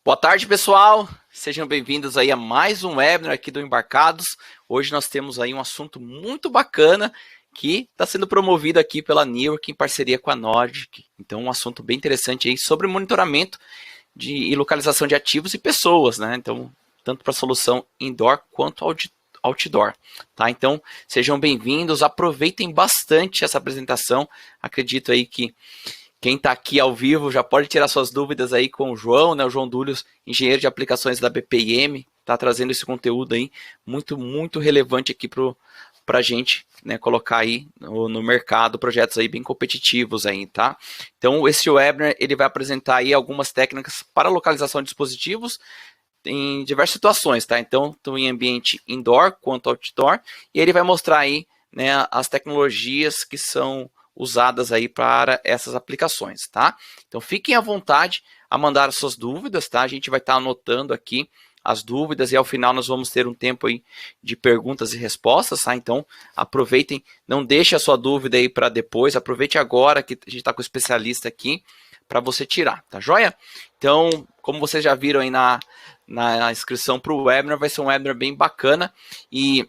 Boa tarde, pessoal. Sejam bem-vindos aí a mais um webinar aqui do Embarcados. Hoje nós temos aí um assunto muito bacana que está sendo promovido aqui pela Newark em parceria com a Nordic. Então, um assunto bem interessante aí sobre monitoramento e localização de ativos e pessoas, né? Então, tanto para a solução indoor quanto outdoor, tá? Então, sejam bem-vindos, aproveitem bastante essa apresentação. Acredito aí que quem está aqui ao vivo já pode tirar suas dúvidas aí com o João, né? O João Dúlios, engenheiro de aplicações da BPM, está trazendo esse conteúdo aí muito relevante aqui para a gente, né, colocar aí no mercado projetos aí bem competitivos aí, tá? Então, esse webinar ele vai apresentar aí algumas técnicas para localização de dispositivos em diversas situações, tá? Então, em ambiente indoor quanto outdoor, e ele vai mostrar aí, né, as tecnologias que são usadas aí para essas aplicações, tá? Então, fiquem à vontade a mandar as suas dúvidas, tá? A gente vai estar anotando aqui as dúvidas e ao final nós vamos ter um tempo aí de perguntas e respostas, tá? Então, aproveitem, não deixe a sua dúvida aí para depois, aproveite agora que a gente está com o especialista aqui para você tirar, tá joia? Então, como vocês já viram aí na inscrição para o webinar, vai ser um webinar bem bacana e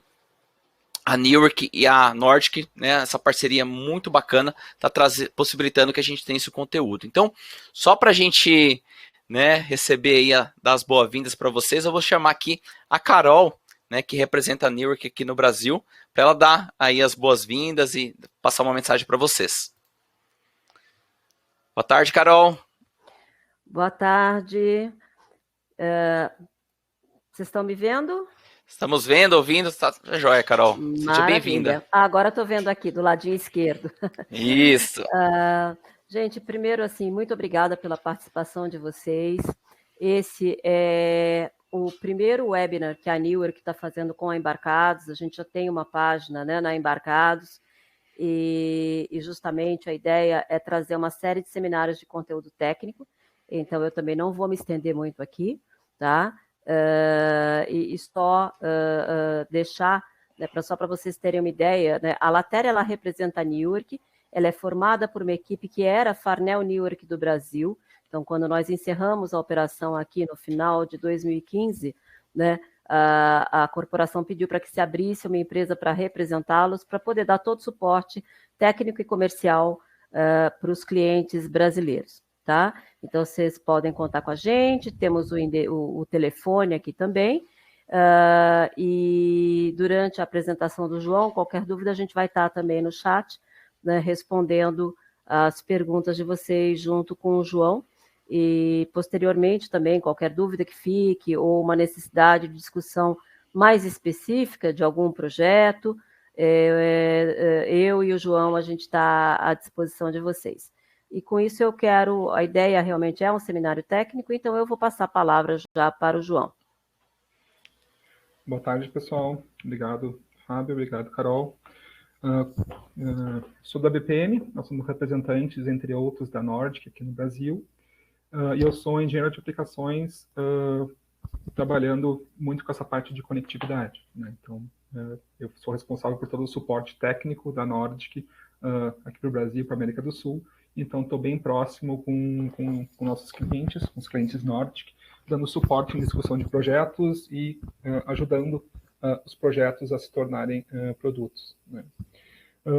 a Newark e a Nordic, né, essa parceria muito bacana, está possibilitando que a gente tenha esse conteúdo. Então, só para a gente, né, receber aí dar as boas-vindas para vocês, eu vou chamar aqui a Carol, né, que representa a Newark aqui no Brasil, para ela dar aí as boas-vindas e passar uma mensagem para vocês. Boa tarde, Carol. Boa tarde. Vocês estão me vendo? Estamos vendo, ouvindo, tá joia, Carol. Seja bem-vinda. Agora estou vendo aqui do ladinho esquerdo. Isso. Gente, primeiro, assim, muito obrigada pela participação de vocês. Esse é o primeiro webinar que a Newark está fazendo com a Embarcados. A gente já tem uma página, né, na Embarcados, e justamente a ideia é trazer uma série de seminários de conteúdo técnico. Então, eu também não vou me estender muito aqui, tá? E só deixar, né, só para vocês terem uma ideia, né, a Latéria ela representa a Newark, ela é formada por uma equipe que era Farnell Newark do Brasil. Então, quando nós encerramos a operação aqui no final de 2015, né, a corporação pediu para que se abrisse uma empresa para representá-los, para poder dar todo o suporte técnico e comercial para os clientes brasileiros. Tá? Então, vocês podem contar com a gente, temos o telefone aqui também, e durante a apresentação do João, qualquer dúvida, a gente vai estar também no chat, né, respondendo as perguntas de vocês junto com o João, e posteriormente também, qualquer dúvida que fique, ou uma necessidade de discussão mais específica de algum projeto, eu e o João, a gente está à disposição de vocês. E com isso a ideia realmente é um seminário técnico, então eu vou passar a palavra já para o João. Boa tarde, pessoal. Obrigado, Fábio. Obrigado, Carol. Sou da BPM, nós somos representantes, entre outros, da Nordic aqui no Brasil. E eu sou engenheiro de aplicações, trabalhando muito com essa parte de conectividade, né? Então, eu sou responsável por todo o suporte técnico da Nordic aqui para o Brasil, para a América do Sul. Então, estou bem próximo com nossos clientes, com os clientes Nordic, dando suporte em discussão de projetos e ajudando os projetos a se tornarem produtos, né?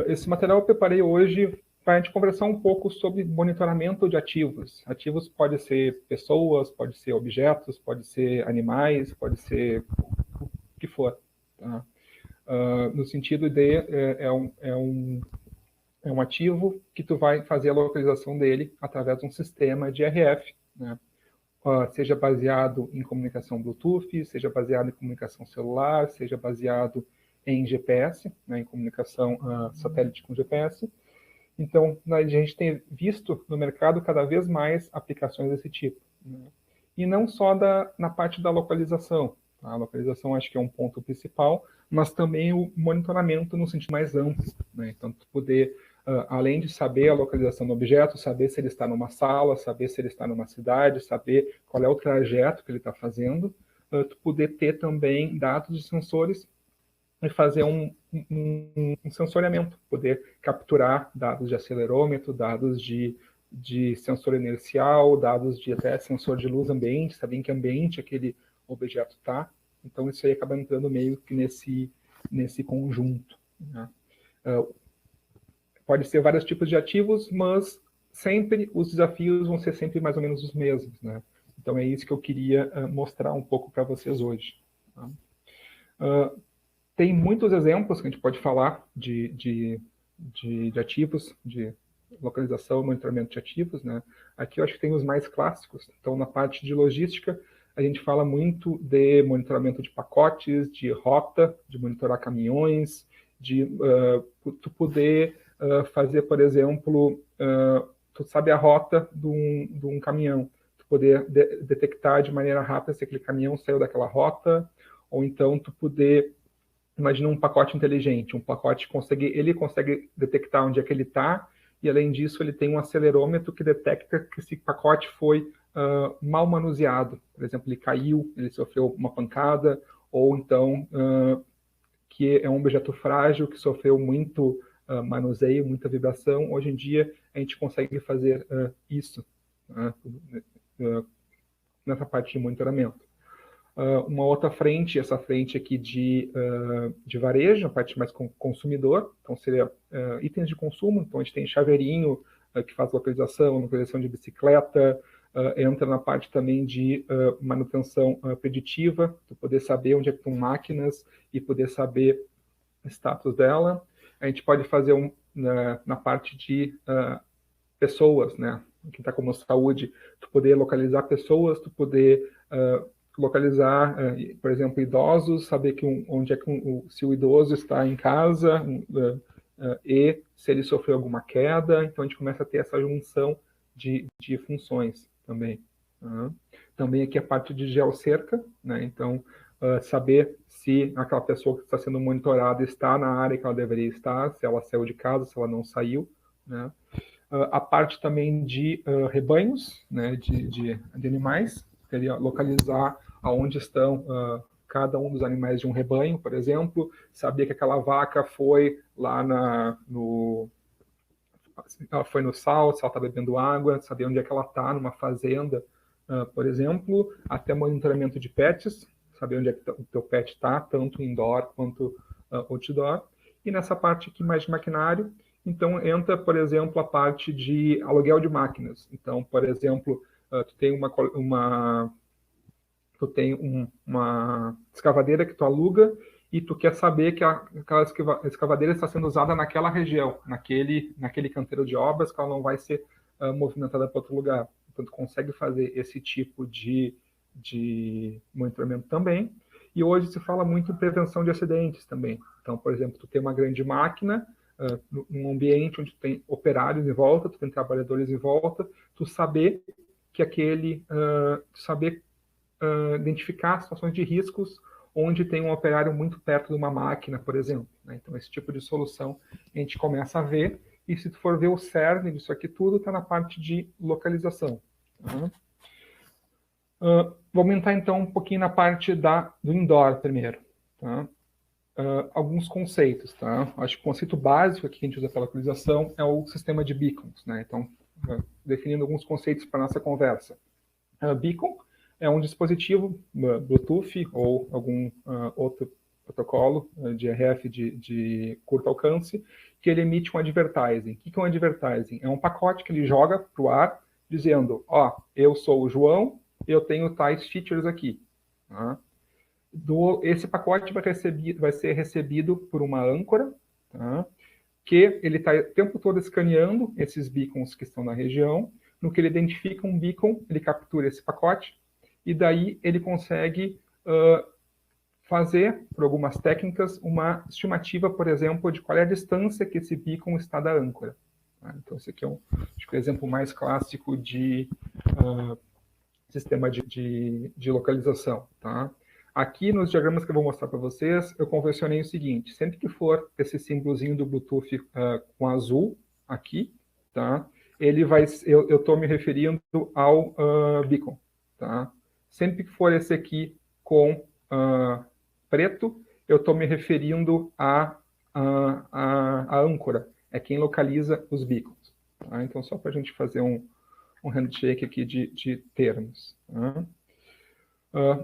Esse material eu preparei hoje para a gente conversar um pouco sobre monitoramento de ativos. Ativos pode ser pessoas, pode ser objetos, pode ser animais, pode ser o que for, tá? No sentido de é um ativo que tu vai fazer a localização dele através de um sistema de RF, né? Seja baseado em comunicação Bluetooth, seja baseado em comunicação celular, seja baseado em GPS, né, em comunicação satélite com GPS. Então, a gente tem visto no mercado cada vez mais aplicações desse tipo, né? E não só na parte da localização. A localização acho que é um ponto principal, mas também o monitoramento no sentido mais amplo, né? Então, tu poder, além de saber a localização do objeto, saber se ele está numa sala, saber se ele está numa cidade, saber qual é o trajeto que ele está fazendo, tu poder ter também dados de sensores e fazer um sensoriamento, poder capturar dados de acelerômetro, dados de de sensor inercial, dados de até sensor de luz ambiente, saber em que ambiente aquele objeto está. Então, isso aí acaba entrando meio que nesse conjunto, né? Pode ser vários tipos de ativos, mas sempre os desafios vão ser sempre mais ou menos os mesmos, né? Então, é isso que eu queria mostrar um pouco para vocês hoje. Tá? Tem muitos exemplos que a gente pode falar de ativos, de localização e monitoramento de ativos, né? Aqui eu acho que tem os mais clássicos. Então, na parte de logística, a gente fala muito de monitoramento de pacotes, de rota, de monitorar caminhões, de tu poder fazer, por exemplo, tu sabe a rota de um caminhão, tu poder detectar de maneira rápida se aquele caminhão saiu daquela rota, ou então tu poder, imagina um pacote inteligente, um pacote ele consegue detectar onde é que ele está, e além disso ele tem um acelerômetro que detecta que esse pacote foi mal manuseado. Por exemplo, ele caiu, ele sofreu uma pancada, ou então que é um objeto frágil que sofreu muito manuseio, muita vibração. Hoje em dia a gente consegue fazer isso nessa parte de monitoramento. Uma outra frente, essa frente aqui de varejo, a parte mais consumidor, então seria itens de consumo, então a gente tem chaveirinho que faz localização de bicicleta, entra na parte também de manutenção preditiva, para poder saber onde é que estão máquinas e poder saber o status dela. A gente pode fazer na parte de pessoas, né? Que está como saúde, tu poder localizar pessoas, tu poder localizar, por exemplo, idosos, saber onde é que se o idoso está em casa e se ele sofreu alguma queda. Então a gente começa a ter essa junção de funções também. Também aqui a parte de geocerca, né? Então saber se aquela pessoa que está sendo monitorada está na área que ela deveria estar, se ela saiu de casa, se ela não saiu, né? A parte também de rebanhos, né? de animais, seria localizar aonde estão cada um dos animais de um rebanho, por exemplo, saber que aquela vaca foi lá ela foi no sal, se ela está bebendo água, saber onde é que ela está, numa fazenda, por exemplo, até monitoramento de pets, saber onde é que o teu pet está, tanto indoor quanto outdoor. E nessa parte aqui mais de maquinário, então entra, por exemplo, a parte de aluguel de máquinas. Então, por exemplo, tu tem uma escavadeira que tu aluga e tu quer saber que aquela escavadeira está sendo usada naquela região, naquele canteiro de obras, que ela não vai ser movimentada para outro lugar. Então, tu consegue fazer esse tipo de monitoramento também. E hoje se fala muito em prevenção de acidentes também. Então, por exemplo, tu tem uma grande máquina, num ambiente onde tu tem operários em volta, tu tem trabalhadores em volta, tu saber que identificar situações de riscos onde tem um operário muito perto de uma máquina, por exemplo, né? Então, esse tipo de solução a gente começa a ver, e se tu for ver o cerne disso aqui tudo, está na parte de localização. Vamos entrar, então, um pouquinho na parte do indoor primeiro. Tá? Alguns conceitos. Tá? Acho que o conceito básico aqui que a gente usa para localização é o sistema de beacons. Né? Então, definindo alguns conceitos para a nossa conversa. Beacon é um dispositivo Bluetooth ou algum outro protocolo de RF de curto alcance que ele emite um advertising. O que é um advertising? É um pacote que ele joga para o ar dizendo, eu sou o João, eu tenho tais features aqui. Tá? Esse pacote vai ser recebido por uma âncora, tá? Que ele está o tempo todo escaneando esses beacons que estão na região. No que ele identifica um beacon, ele captura esse pacote, e daí ele consegue fazer, por algumas técnicas, uma estimativa, por exemplo, de qual é a distância que esse beacon está da âncora. Tá? Então, esse aqui é acho que o exemplo mais clássico de sistema de localização. Tá? Aqui, nos diagramas que eu vou mostrar para vocês, eu convencionei o seguinte: sempre que for esse símbolozinho do Bluetooth com azul, aqui, tá? Eu estou me referindo ao beacon. Tá? Sempre que for esse aqui com preto, eu estou me referindo à âncora. É quem localiza os beacons. Tá? Então, só para a gente fazer um handshake aqui de termos. Tá?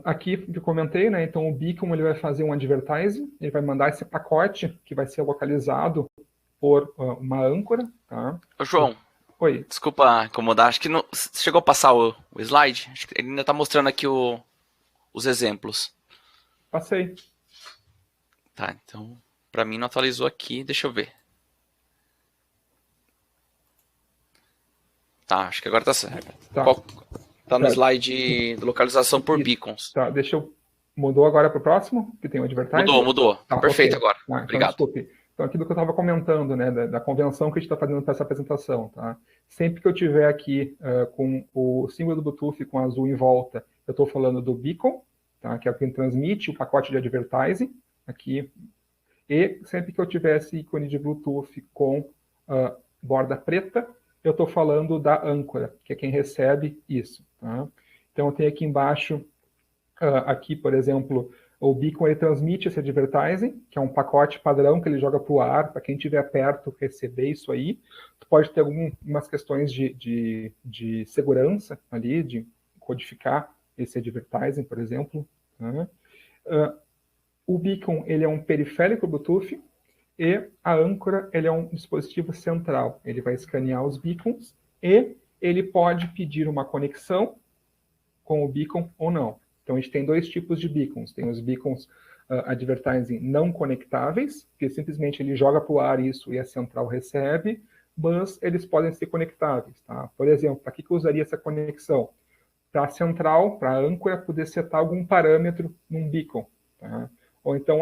Aqui que eu comentei, né? Então o beacon ele vai fazer um advertising, ele vai mandar esse pacote que vai ser localizado por uma âncora, tá? Ô, João, oi. Desculpa incomodar, acho que não, você chegou a passar o slide? Acho que ele ainda está mostrando aqui os exemplos. Passei. Tá, então para mim não atualizou aqui, deixa eu ver. Tá, acho que agora tá certo. Tá. Tá no slide de localização por beacons. Tá, deixa eu... Mudou agora para o próximo, que tem o advertising? Mudou. Tá, perfeito okay. Agora. Tá, obrigado. Então, desculpe. Então, aquilo que eu estava comentando, né, da convenção que a gente está fazendo para essa apresentação, tá? Sempre que eu tiver aqui com o símbolo do Bluetooth com azul em volta, eu estou falando do beacon, tá? Que é quem transmite o pacote de advertising, aqui. E sempre que eu tiver esse ícone de Bluetooth com borda preta, eu estou falando da âncora, que é quem recebe isso. Tá? Então, eu tenho aqui embaixo, aqui, por exemplo, o beacon ele transmite esse advertising, que é um pacote padrão que ele joga para o ar, para quem estiver perto receber isso aí. Tu pode ter algumas questões de segurança ali, de codificar esse advertising, por exemplo. Tá? O beacon ele é um periférico Bluetooth e a âncora ele é um dispositivo central. Ele vai escanear os beacons e ele pode pedir uma conexão com o beacon ou não. Então, a gente tem dois tipos de beacons. Tem os beacons advertising não conectáveis, que simplesmente ele joga para o ar isso e a central recebe, mas eles podem ser conectáveis. Tá? Por exemplo, para que eu usaria essa conexão? Para a central, para a âncora, poder setar algum parâmetro num beacon. Tá? Ou então,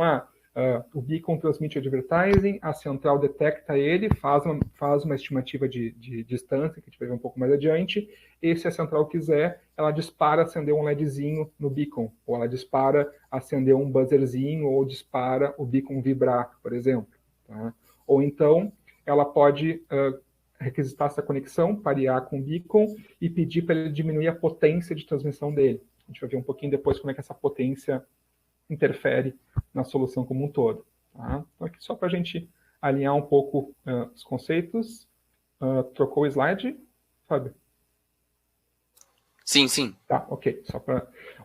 o beacon transmite advertising, a central detecta ele, faz uma estimativa de distância, que a gente vai ver um pouco mais adiante, e se a central quiser, ela dispara acender um LEDzinho no beacon, ou ela dispara acender um buzzerzinho, ou dispara o beacon vibrar, por exemplo. Tá? Ou então, ela pode requisitar essa conexão, parear com o beacon, e pedir para ele diminuir a potência de transmissão dele. A gente vai ver um pouquinho depois como é que essa potência interfere na solução como um todo. Tá? Então, aqui só para a gente alinhar um pouco os conceitos. Trocou o slide, Fábio? Sim. Tá, ok.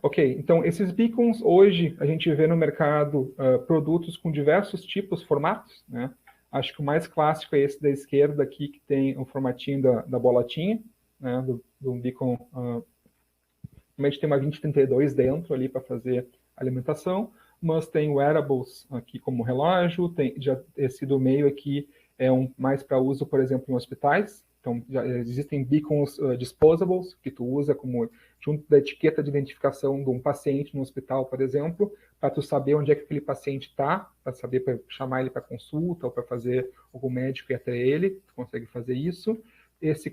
Ok, então esses beacons, hoje, a gente vê no mercado produtos com diversos tipos, formatos, né? Acho que o mais clássico é esse da esquerda aqui, que tem o formatinho da bolotinha, né? Do beacon. Normalmente tem uma 2032 dentro ali para fazer alimentação, mas tem wearables aqui como relógio, esse do meio aqui é mais para uso, por exemplo, em hospitais. Então, já existem beacons disposables, que tu usa como junto da etiqueta de identificação de um paciente no hospital, por exemplo, para tu saber onde é que aquele paciente está, para saber, para chamar ele para consulta ou para fazer algum médico ir até ele, tu consegue fazer isso. Esse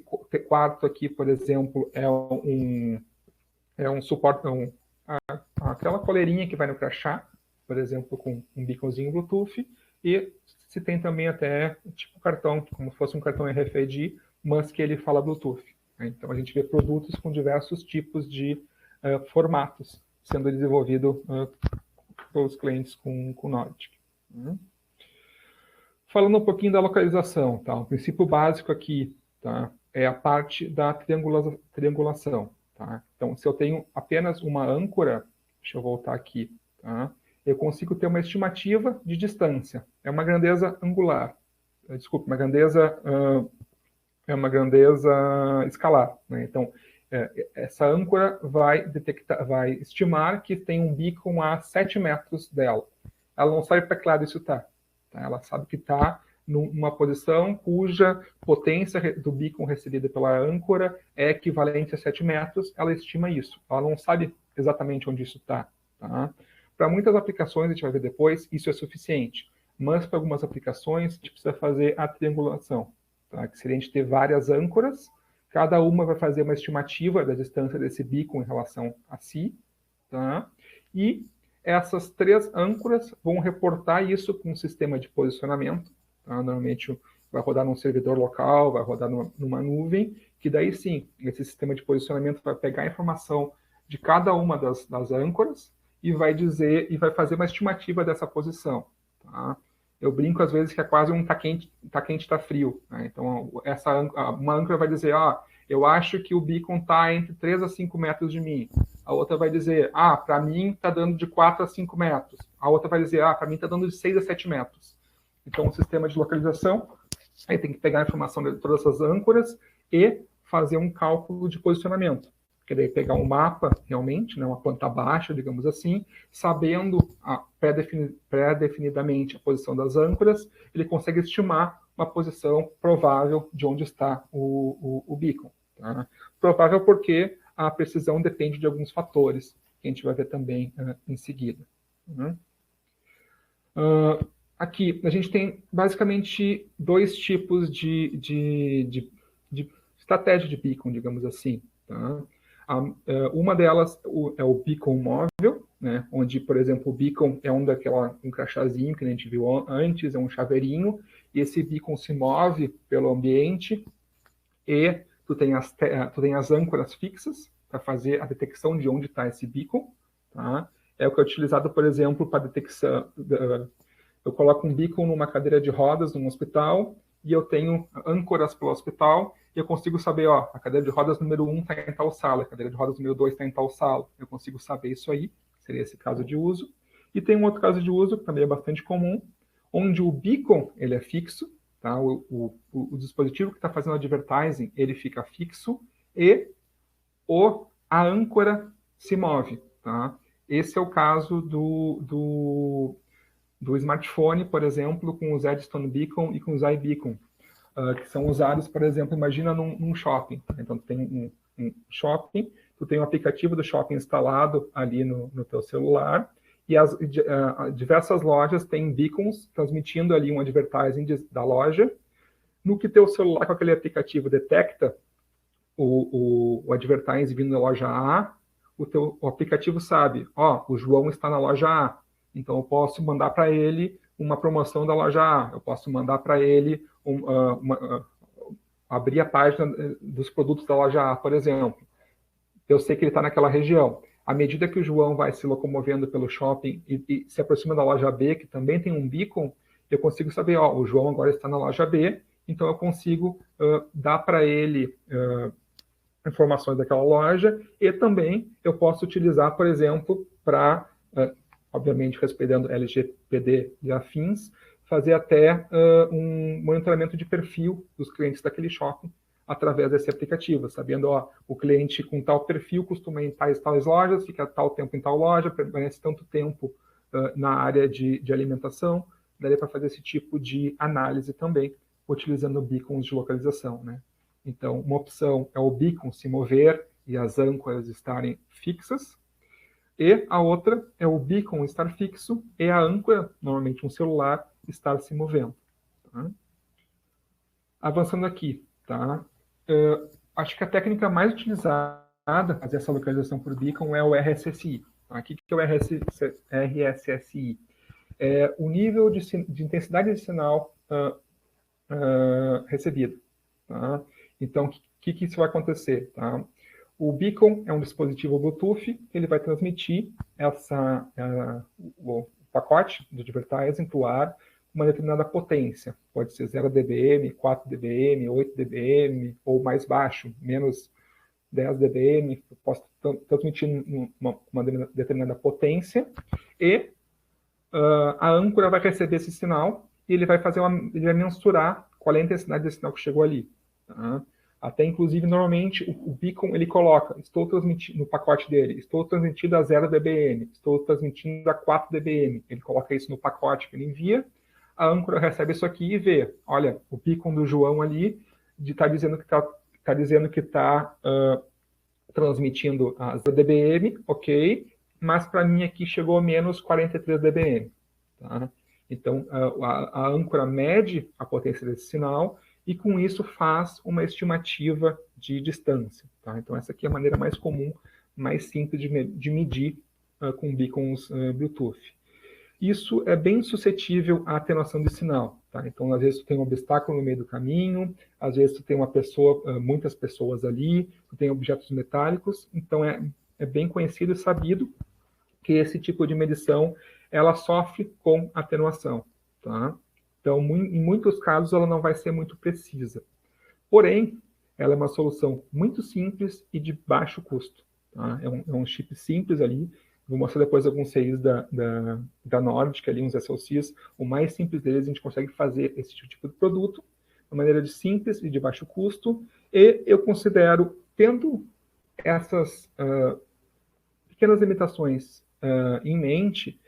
quarto aqui, por exemplo, é um suporte, aquela coleirinha que vai no crachá, por exemplo, com um beaconzinho Bluetooth, e se tem também até tipo cartão, como se fosse um cartão RFID, mas que ele fala Bluetooth. Né? Então a gente vê produtos com diversos tipos de formatos sendo desenvolvido pelos clientes com Nordic. Falando um pouquinho da localização, tá? O princípio básico aqui, tá? É a parte da triangulação. Tá? Então, se eu tenho apenas uma âncora, deixa eu voltar aqui, tá? Eu consigo ter uma estimativa de distância. É uma grandeza angular. Desculpa, é uma grandeza escalar. Né? Então, essa âncora vai estimar que tem um beacon a 7 metros dela. Ela não sabe para que lado isso está. Tá? Ela sabe que está numa posição cuja potência do beacon recebida pela âncora é equivalente a 7 metros, ela estima isso. Ela não sabe exatamente onde isso está. Tá? Para muitas aplicações, a gente vai ver depois, isso é suficiente. Mas para algumas aplicações, a gente precisa fazer a triangulação. Tá? Que seria a gente ter várias âncoras, cada uma vai fazer uma estimativa da distância desse beacon em relação a si. Tá? E essas 3 âncoras vão reportar isso para um sistema de posicionamento. Tá? Normalmente vai rodar num servidor local, vai rodar numa nuvem, que daí sim, esse sistema de posicionamento vai pegar a informação de cada uma das âncoras e vai fazer uma estimativa dessa posição. Tá? Eu brinco às vezes que é quase um tá quente, tá frio. Né? Então, uma âncora vai dizer, eu acho que o beacon está entre 3 a 5 metros de mim. A outra vai dizer, para mim está dando de 4 a 5 metros. A outra vai dizer, para mim está dando de 6 a 7 metros. Então, o sistema de localização, aí tem que pegar a informação de todas essas âncoras e fazer um cálculo de posicionamento. Que daí pegar um mapa, realmente, né, uma planta baixa, digamos assim, sabendo pré-definidamente a posição das âncoras, ele consegue estimar uma posição provável de onde está o beacon. Tá? Provável porque a precisão depende de alguns fatores, que a gente vai ver também em seguida. Aqui, a gente tem basicamente 2 tipos de estratégia de beacon, digamos assim. Tá? Uma delas é o beacon móvel, né, onde, por exemplo, o beacon é um crachazinho que a gente viu antes, é um chaveirinho, e esse beacon se move pelo ambiente e tu tem as âncoras fixas para fazer a detecção de onde está esse beacon. Tá? É o que é utilizado, por exemplo, para detecção. Eu coloco um beacon numa cadeira de rodas num hospital e eu tenho âncoras pelo hospital e eu consigo saber, a cadeira de rodas número 1 está em tal sala, a cadeira de rodas número 2 está em tal sala. Eu consigo saber isso aí, seria esse caso de uso. E tem um outro caso de uso, que também é bastante comum, onde o beacon ele é fixo, tá? O dispositivo que está fazendo advertising, ele fica fixo e a âncora se move. Tá? Esse é o caso do smartphone, por exemplo, com os Eddystone Beacon e com os iBeacon, que são usados, por exemplo, imagina num shopping. Então, tu tem um shopping, tu tem um aplicativo do shopping instalado ali no teu celular, e diversas lojas têm beacons transmitindo ali um advertising da loja. No que teu celular com aquele aplicativo detecta o advertising vindo da loja A, o aplicativo sabe, o João está na loja A, então eu posso mandar para ele uma promoção da loja A, eu posso mandar para ele abrir a página dos produtos da loja A, por exemplo. Eu sei que ele está naquela região. À medida que o João vai se locomovendo pelo shopping e se aproxima da loja B, que também tem um beacon, eu consigo saber, o João agora está na loja B, então eu consigo dar para ele informações daquela loja e também eu posso utilizar, por exemplo, para, obviamente, respeitando LGPD e afins, fazer até um monitoramento de perfil dos clientes daquele shopping através desse aplicativo, sabendo, o cliente com tal perfil costuma ir em tais lojas, fica tal tempo em tal loja, permanece tanto tempo na área de alimentação, daria para fazer esse tipo de análise também, utilizando beacons de localização, né? Então, uma opção é o beacon se mover e as âncoras estarem fixas, e a outra é o beacon estar fixo e a âncora, normalmente um celular, estar se movendo. Tá? Avançando aqui, tá? Acho que a técnica mais utilizada para fazer essa localização por beacon é o RSSI. Tá? O que é o RSSI? É o nível de intensidade de sinal recebido. Tá? Então, o que isso vai acontecer? Tá? O beacon é um dispositivo Bluetooth, ele vai transmitir o pacote de advertising para o ar com uma determinada potência. Pode ser 0 dBm, 4 dBm, 8 dBm, ou mais baixo, menos 10 dBm. Eu posso transmitir uma determinada potência e a âncora vai receber esse sinal e ele vai mensurar qual é a intensidade desse sinal que chegou ali. Tá? Até, inclusive, normalmente, o beacon, ele coloca, estou transmitindo, no pacote dele, estou transmitindo a 0 dBm, estou transmitindo a 4 dBm. Ele coloca isso no pacote que ele envia, a âncora recebe isso aqui e vê, olha, o beacon do João ali está dizendo que está transmitindo a 0 dBm, ok, mas para mim aqui chegou a menos 43 dBm. Tá? Então, a âncora mede a potência desse sinal e, com isso, faz uma estimativa de distância. Tá? Então, essa aqui é a maneira mais comum, mais simples de medir com beacons Bluetooth. Isso é bem suscetível à atenuação de sinal. Tá? Então, às vezes, tu tem um obstáculo no meio do caminho, às vezes, tu tem muitas pessoas ali, tu tem objetos metálicos. Então, é bem conhecido e sabido que esse tipo de medição ela sofre com atenuação. Tá? Então, em muitos casos, ela não vai ser muito precisa. Porém, ela é uma solução muito simples e de baixo custo. Tá? É um chip simples ali. Vou mostrar depois alguns CIs da Nordic, ali, uns SoCs. O mais simples deles, a gente consegue fazer esse tipo de produto de maneira simples e de baixo custo. E eu considero, tendo essas pequenas limitações em mente,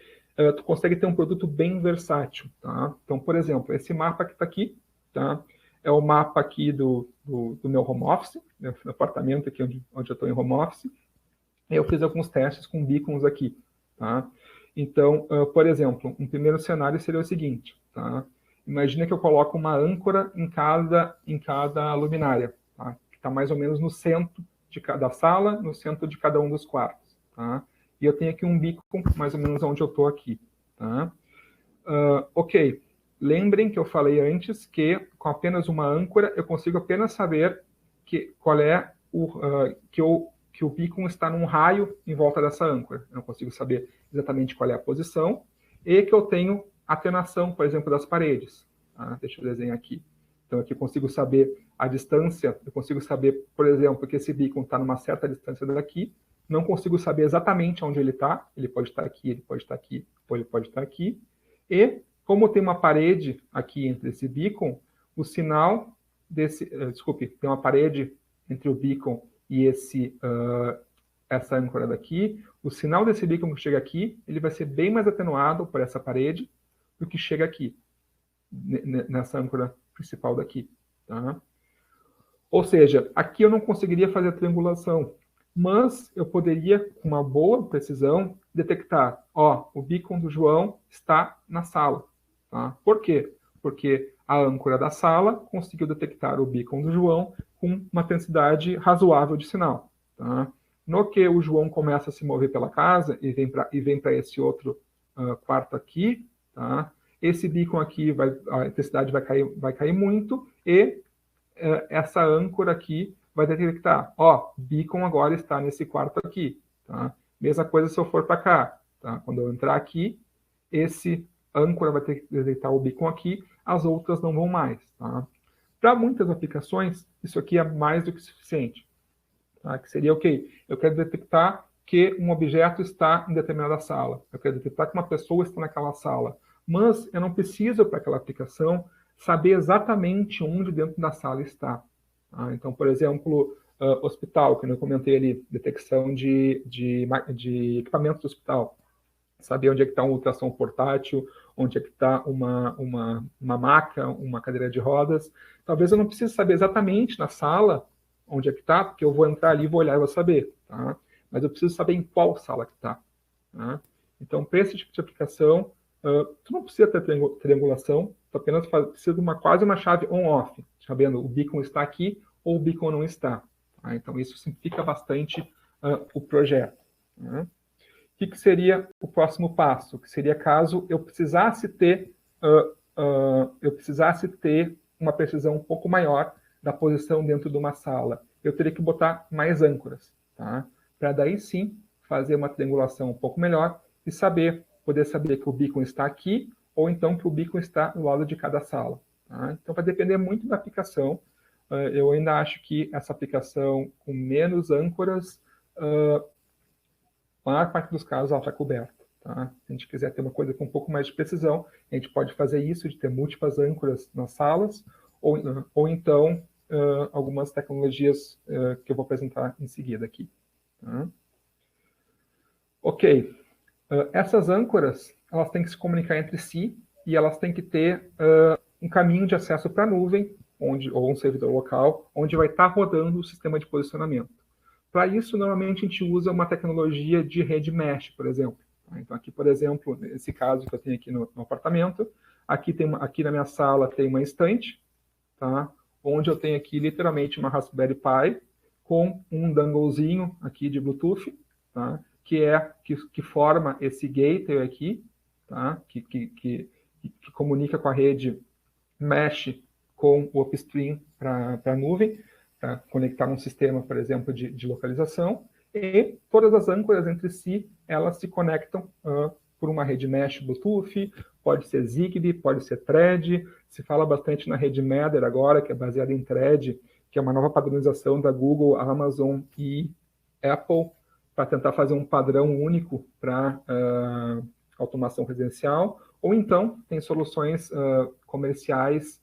tu consegue ter um produto bem versátil. Tá? Então, por exemplo, esse mapa que está aqui, tá? É o mapa aqui do meu home office, né, no apartamento aqui onde eu estou em home office. Eu fiz alguns testes com beacons aqui. Tá? Então, por exemplo, um primeiro cenário seria o seguinte. Tá? Imagina que eu coloco uma âncora em cada luminária, tá? Que está mais ou menos no centro de cada sala, no centro de cada um dos quartos. Tá? E eu tenho aqui um beacon, mais ou menos onde eu estou aqui. Tá? Ok. Lembrem que eu falei antes que com apenas uma âncora eu consigo apenas saber qual é que o beacon está num raio em volta dessa âncora. Eu não consigo saber exatamente qual é a posição e que eu tenho atenuação, por exemplo, das paredes. Tá? Deixa eu desenhar aqui. Então aqui eu consigo saber a distância, eu consigo saber, por exemplo, que esse beacon está numa certa distância daqui. Não consigo saber exatamente onde ele está. Ele pode estar aqui, ele pode estar aqui, ou ele pode estar aqui. E como tem uma parede aqui entre esse beacon, o sinal desse... desculpe, tem uma parede entre o beacon e essa âncora daqui. O sinal desse beacon que chega aqui, ele vai ser bem mais atenuado por essa parede do que chega aqui, nessa âncora principal daqui. Tá? Ou seja, aqui eu não conseguiria fazer a triangulação, mas eu poderia, com uma boa precisão, detectar, o beacon do João está na sala. Tá? Por quê? Porque a âncora da sala conseguiu detectar o beacon do João com uma intensidade razoável de sinal. Tá? No que o João começa a se mover pela casa e vem para esse outro quarto aqui, tá? Esse beacon aqui, a intensidade vai cair muito e essa âncora aqui vai detectar, beacon agora está nesse quarto aqui. Tá? Mesma coisa se eu for para cá. Tá? Quando eu entrar aqui, esse âncora vai ter que detectar o beacon aqui, as outras não vão mais. Tá? Para muitas aplicações, isso aqui é mais do que suficiente. Tá? Que seria, eu quero detectar que um objeto está em determinada sala. Eu quero detectar que uma pessoa está naquela sala. Mas eu não preciso, para aquela aplicação, saber exatamente onde dentro da sala está. Tá? Então, por exemplo, hospital, que eu comentei ali, detecção de equipamentos do hospital. Saber onde é que está um ultrassom portátil, onde é que está uma maca, uma cadeira de rodas. Talvez eu não precise saber exatamente na sala onde é que está, porque eu vou entrar ali, vou olhar e vou saber. Tá? Mas eu preciso saber em qual sala que está. Tá? Então, para esse tipo de aplicação, tu não precisa ter triangulação, tu apenas precisa de quase uma chave on-off, sabendo o beacon está aqui ou o beacon não está. Tá? Então, isso simplifica bastante o projeto. Tá? O que seria o próximo passo? Que seria caso eu precisasse ter uma precisão um pouco maior da posição dentro de uma sala. Eu teria que botar mais âncoras, tá? Para daí sim fazer uma triangulação um pouco melhor e poder saber que o beacon está aqui ou então que o beacon está do lado de cada sala. Tá? Então vai depender muito da aplicação. Eu ainda acho que essa aplicação com menos âncoras, a maior parte dos casos ela está coberta. Tá? Se a gente quiser ter uma coisa com um pouco mais de precisão, a gente pode fazer isso, de ter múltiplas âncoras nas salas, ou então algumas tecnologias que eu vou apresentar em seguida aqui. Tá? Ok. Essas âncoras, elas têm que se comunicar entre si e elas têm que ter um caminho de acesso para a nuvem, ou um servidor local, onde vai estar rodando o sistema de posicionamento. Para isso, normalmente, a gente usa uma tecnologia de rede mesh, por exemplo. Então, aqui, por exemplo, nesse caso que eu tenho aqui no apartamento, aqui na minha sala tem uma estante, tá? Onde eu tenho aqui, literalmente, uma Raspberry Pi com um donglezinho aqui de Bluetooth, tá? Que forma esse gateway aqui, tá? Que comunica com a rede mesh com o upstream para a nuvem, para conectar um sistema, por exemplo, de localização, e todas as âncoras entre si, elas se conectam por uma rede mesh Bluetooth, pode ser Zigbee, pode ser Thread, se fala bastante na rede Matter agora, que é baseada em Thread, que é uma nova padronização da Google, Amazon e Apple, para tentar fazer um padrão único para automação residencial, ou então tem soluções comerciais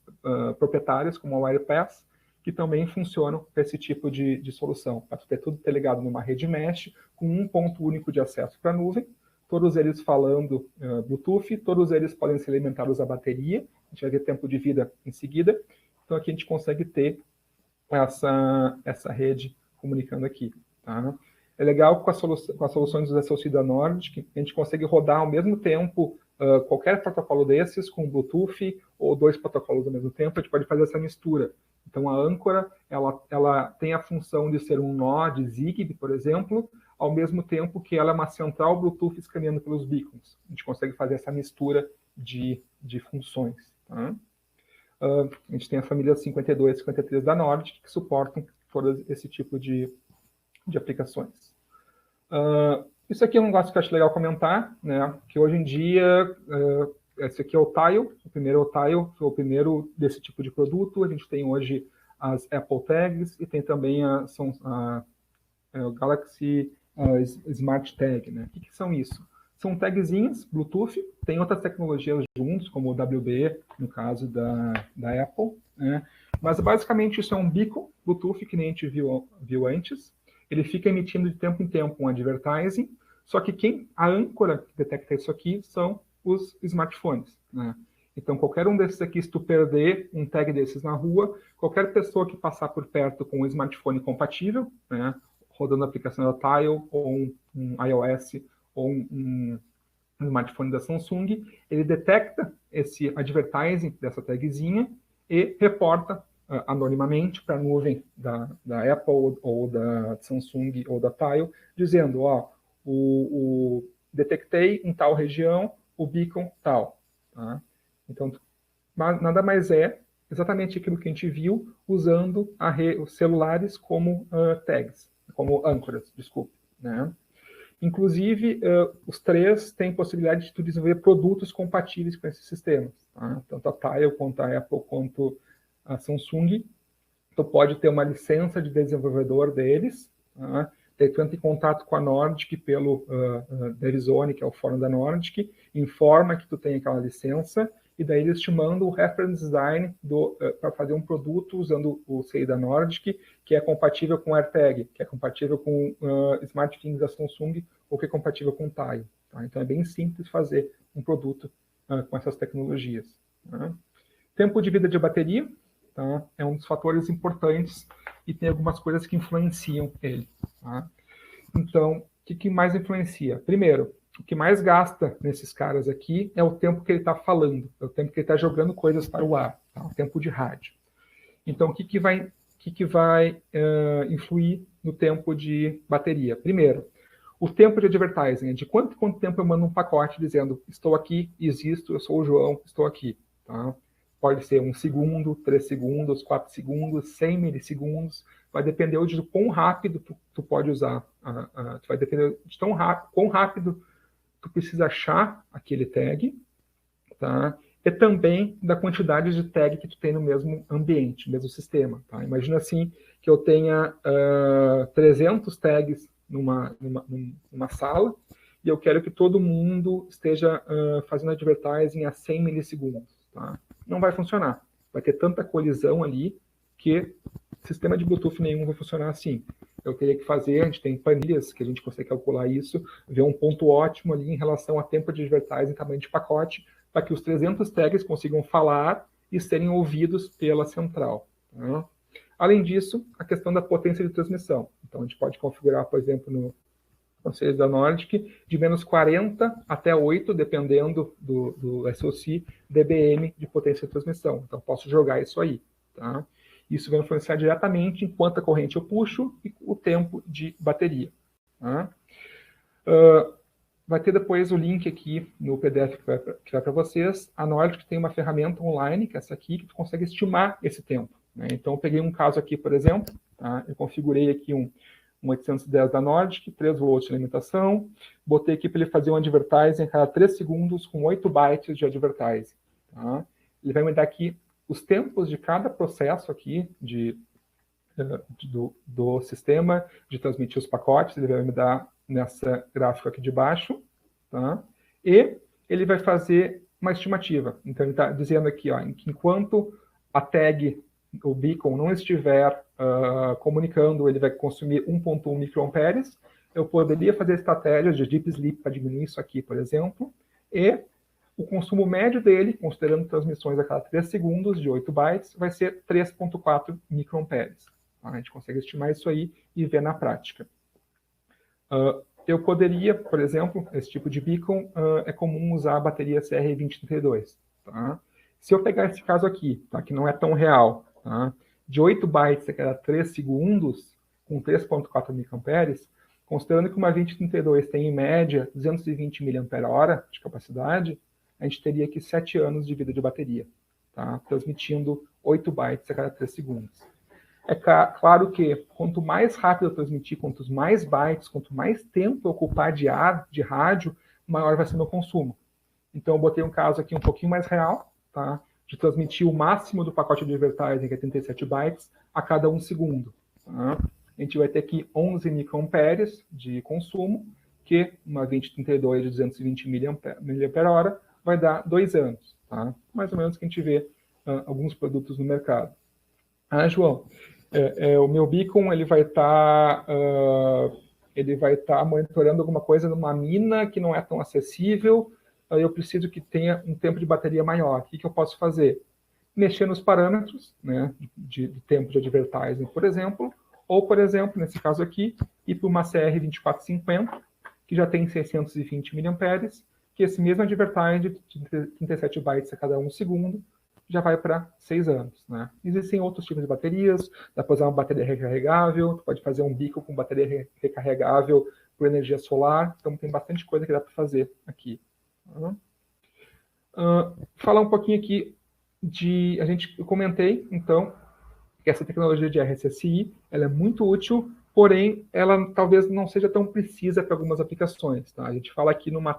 proprietárias, como a Wirepass, que também funcionam para esse tipo de solução, para ter tudo interligado numa rede mesh, com um ponto único de acesso para a nuvem, todos eles falando Bluetooth, todos eles podem ser alimentados à bateria, a gente vai ver tempo de vida em seguida, então aqui a gente consegue ter essa rede comunicando aqui. Tá? É legal com as soluções do SoC da Nordic, a gente consegue rodar ao mesmo tempo qualquer protocolo desses, com Bluetooth, ou 2 protocolos ao mesmo tempo, a gente pode fazer essa mistura. Então, a âncora, ela tem a função de ser um nó de Zigbee, por exemplo, ao mesmo tempo que ela é uma central Bluetooth escaneando pelos beacons. A gente consegue fazer essa mistura de funções. Tá? A gente tem a família 52 e 53 da Nordic, que suportam todo esse tipo de aplicações. Isso aqui é um negócio que eu acho legal comentar, né? Que hoje em dia, esse aqui é o Tile, o primeiro é o Tile, foi o primeiro desse tipo de produto. A gente tem hoje as Apple Tags e tem também a Galaxy Smart Tag, né? O que são isso? São tagzinhas Bluetooth, tem outras tecnologias juntos, como o WB, no caso da Apple, né? Mas basicamente isso é um beacon Bluetooth, que nem a gente viu antes. Ele fica emitindo de tempo em tempo um advertising, só que a âncora que detecta isso aqui são os smartphones, né? Então, qualquer um desses aqui, se tu perder um tag desses na rua, qualquer pessoa que passar por perto com um smartphone compatível, né, rodando a aplicação da Tile, ou um iOS, ou um smartphone da Samsung, ele detecta esse advertising dessa tagzinha e reporta anonimamente para a nuvem da Apple, ou da Samsung, ou da Tile, dizendo, detectei em tal região o beacon tal. Tá? Então, nada mais é exatamente aquilo que a gente viu usando os celulares como tags, como âncoras, desculpe. Né? Inclusive, os três têm possibilidade de tu desenvolver produtos compatíveis com esses sistemas. Tá? Tanto a Tile, quanto a Apple, quanto a Samsung. Tu pode ter uma licença de desenvolvedor deles. Tá? Daí tu entra em contato com a Nordic pelo Derizone, que é o fórum da Nordic, informa que tu tem aquela licença, e daí eles te mandam o reference design para fazer um produto usando o CI da Nordic, que é compatível com AirTag, que é compatível com SmartThings da Samsung, ou que é compatível com Tile. Tá? Então é bem simples fazer um produto com essas tecnologias. Tá? Tempo de vida de bateria, tá? É um dos fatores importantes e tem algumas coisas que influenciam ele. Tá? Então, o que mais influencia? Primeiro, o que mais gasta nesses caras aqui é o tempo que ele está falando, é o tempo que ele está jogando coisas para o ar, tá? O tempo de rádio. Então, o que vai influir no tempo de bateria? Primeiro, o tempo de advertising, de quanto tempo eu mando um pacote dizendo, estou aqui, existo, eu sou o João, estou aqui. Tá? Pode ser 1 segundo, 3 segundos, 4 segundos, 100 milissegundos, vai depender de quão rápido tu pode usar, vai depender de quão rápido tu precisa achar aquele tag, tá? E também da quantidade de tag que tu tem no mesmo ambiente, no mesmo sistema. Tá? Imagina assim, que eu tenha 300 tags numa sala, e eu quero que todo mundo esteja fazendo advertising a 100 milissegundos. Tá? Não vai funcionar. Vai ter tanta colisão ali que sistema de Bluetooth nenhum vai funcionar assim. Eu teria que fazer, a gente tem planilhas que a gente consegue calcular isso, ver um ponto ótimo ali em relação a tempo de advertising, tamanho de pacote, para que os 300 tags consigam falar e serem ouvidos pela central. Tá? Além disso, a questão da potência de transmissão. Então, a gente pode configurar, por exemplo, no conselho da Nordic, de menos 40 até 8, dependendo do SoC, dBm de potência de transmissão. Então, posso jogar isso aí. Tá? Isso vai influenciar diretamente em quanta corrente eu puxo e o tempo de bateria. Tá? Vai ter depois o link aqui no PDF que vai para vocês. A Nordic tem uma ferramenta online, que é essa aqui, que tu consegue estimar esse tempo. Né? Então, eu peguei um caso aqui, por exemplo, tá? Eu configurei aqui um 810 da Nordic, 3 volts de alimentação. Botei aqui para ele fazer um advertising a cada 3 segundos com 8 bytes de advertising. Tá? Ele vai me dar aqui os tempos de cada processo aqui do sistema de transmitir os pacotes. Ele vai me dar nessa gráfica aqui de baixo. Tá? E ele vai fazer uma estimativa. Então, ele está dizendo aqui, ó, que enquanto a tag, o beacon, não estiver comunicando, ele vai consumir 1.1 microamperes. Eu poderia fazer estratégias de deep sleep para diminuir isso aqui, por exemplo. E o consumo médio dele, considerando transmissões a cada 3 segundos de 8 bytes, vai ser 3.4 microamperes. A gente consegue estimar isso aí e ver na prática. Eu poderia, por exemplo, esse tipo de beacon, é comum usar a bateria CR2032. Tá? Se eu pegar esse caso aqui, tá, que não é tão real, tá, de 8 bytes a cada 3 segundos, com 3.4 microamperes, considerando que uma 2032 tem, em média, 220 mAh de capacidade, a gente teria aqui 7 anos de vida de bateria, tá, transmitindo 8 bytes a cada 3 segundos. É claro que quanto mais rápido eu transmitir, quanto mais bytes, quanto mais tempo eu ocupar de rádio, maior vai ser meu consumo. Então eu botei um caso aqui um pouquinho mais real, tá? De transmitir o máximo do pacote de advertising, que é 37 bytes, a cada 1 segundo. Tá? A gente vai ter aqui 11 microamperes de consumo, que uma 2032 de 220 mAh vai dar 2 anos. Tá? Mais ou menos que a gente vê alguns produtos no mercado. João, o meu beacon ele vai estar monitorando alguma coisa numa mina que não é tão acessível. Eu preciso que tenha um tempo de bateria maior. O que eu posso fazer? Mexer nos parâmetros, né, de tempo de advertising, por exemplo, ou, por exemplo, nesse caso aqui, ir para uma CR2450, que já tem 620 mAh, que esse mesmo advertising de 37 bytes a cada 1 segundo já vai para 6 anos. Né? Existem outros tipos de baterias, dá para usar uma bateria recarregável, pode fazer um bico com bateria recarregável por energia solar, então tem bastante coisa que dá para fazer aqui. Falar um pouquinho aqui eu comentei, então, que essa tecnologia de RSSI, ela é muito útil, porém, ela talvez não seja tão precisa para algumas aplicações. Tá? A gente fala aqui numa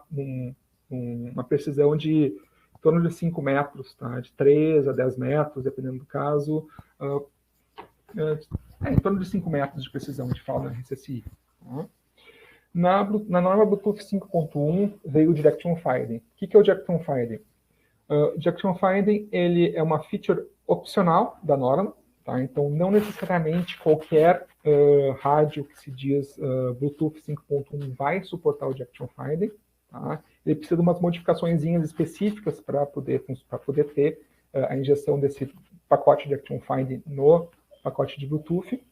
precisão de em torno de 5 metros, tá? De 3 a 10 metros, dependendo do caso. Em torno de 5 metros de precisão, a gente fala na RSSI. Tá? Na norma Bluetooth 5.1 veio o Direction Finding. O que é o Direction Finding? Direction Finding ele é uma feature opcional da norma, tá? Então não necessariamente qualquer rádio que se diz Bluetooth 5.1 vai suportar o Direction Finding. Tá? Ele precisa de umas modificações específicas para poder ter a injeção desse pacote de Direction Finding no pacote de Bluetooth,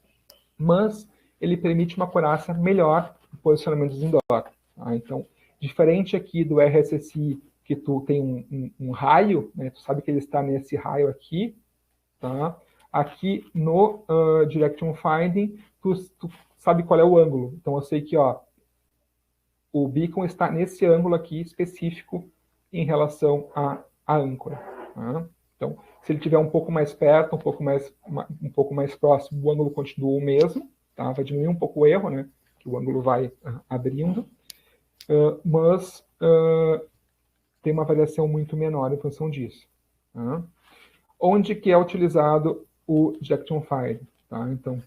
mas ele permite uma acurácia melhor no posicionamento dos indoor. Tá? Então, diferente aqui do RSSI, que tu tem um raio, né? Tu sabe que ele está nesse raio aqui, tá? Aqui no Direction Finding, tu sabe qual é o ângulo. Então, eu sei que o beacon está nesse ângulo aqui específico em relação à âncora. Tá? Então, se ele estiver um pouco mais perto, um pouco mais próximo, o ângulo continua o mesmo, tá? Vai diminuir um pouco o erro, né? Que o ângulo vai abrindo, mas tem uma variação muito menor em função disso. Tá? Onde que é utilizado o Direction Finding? Tá? Então,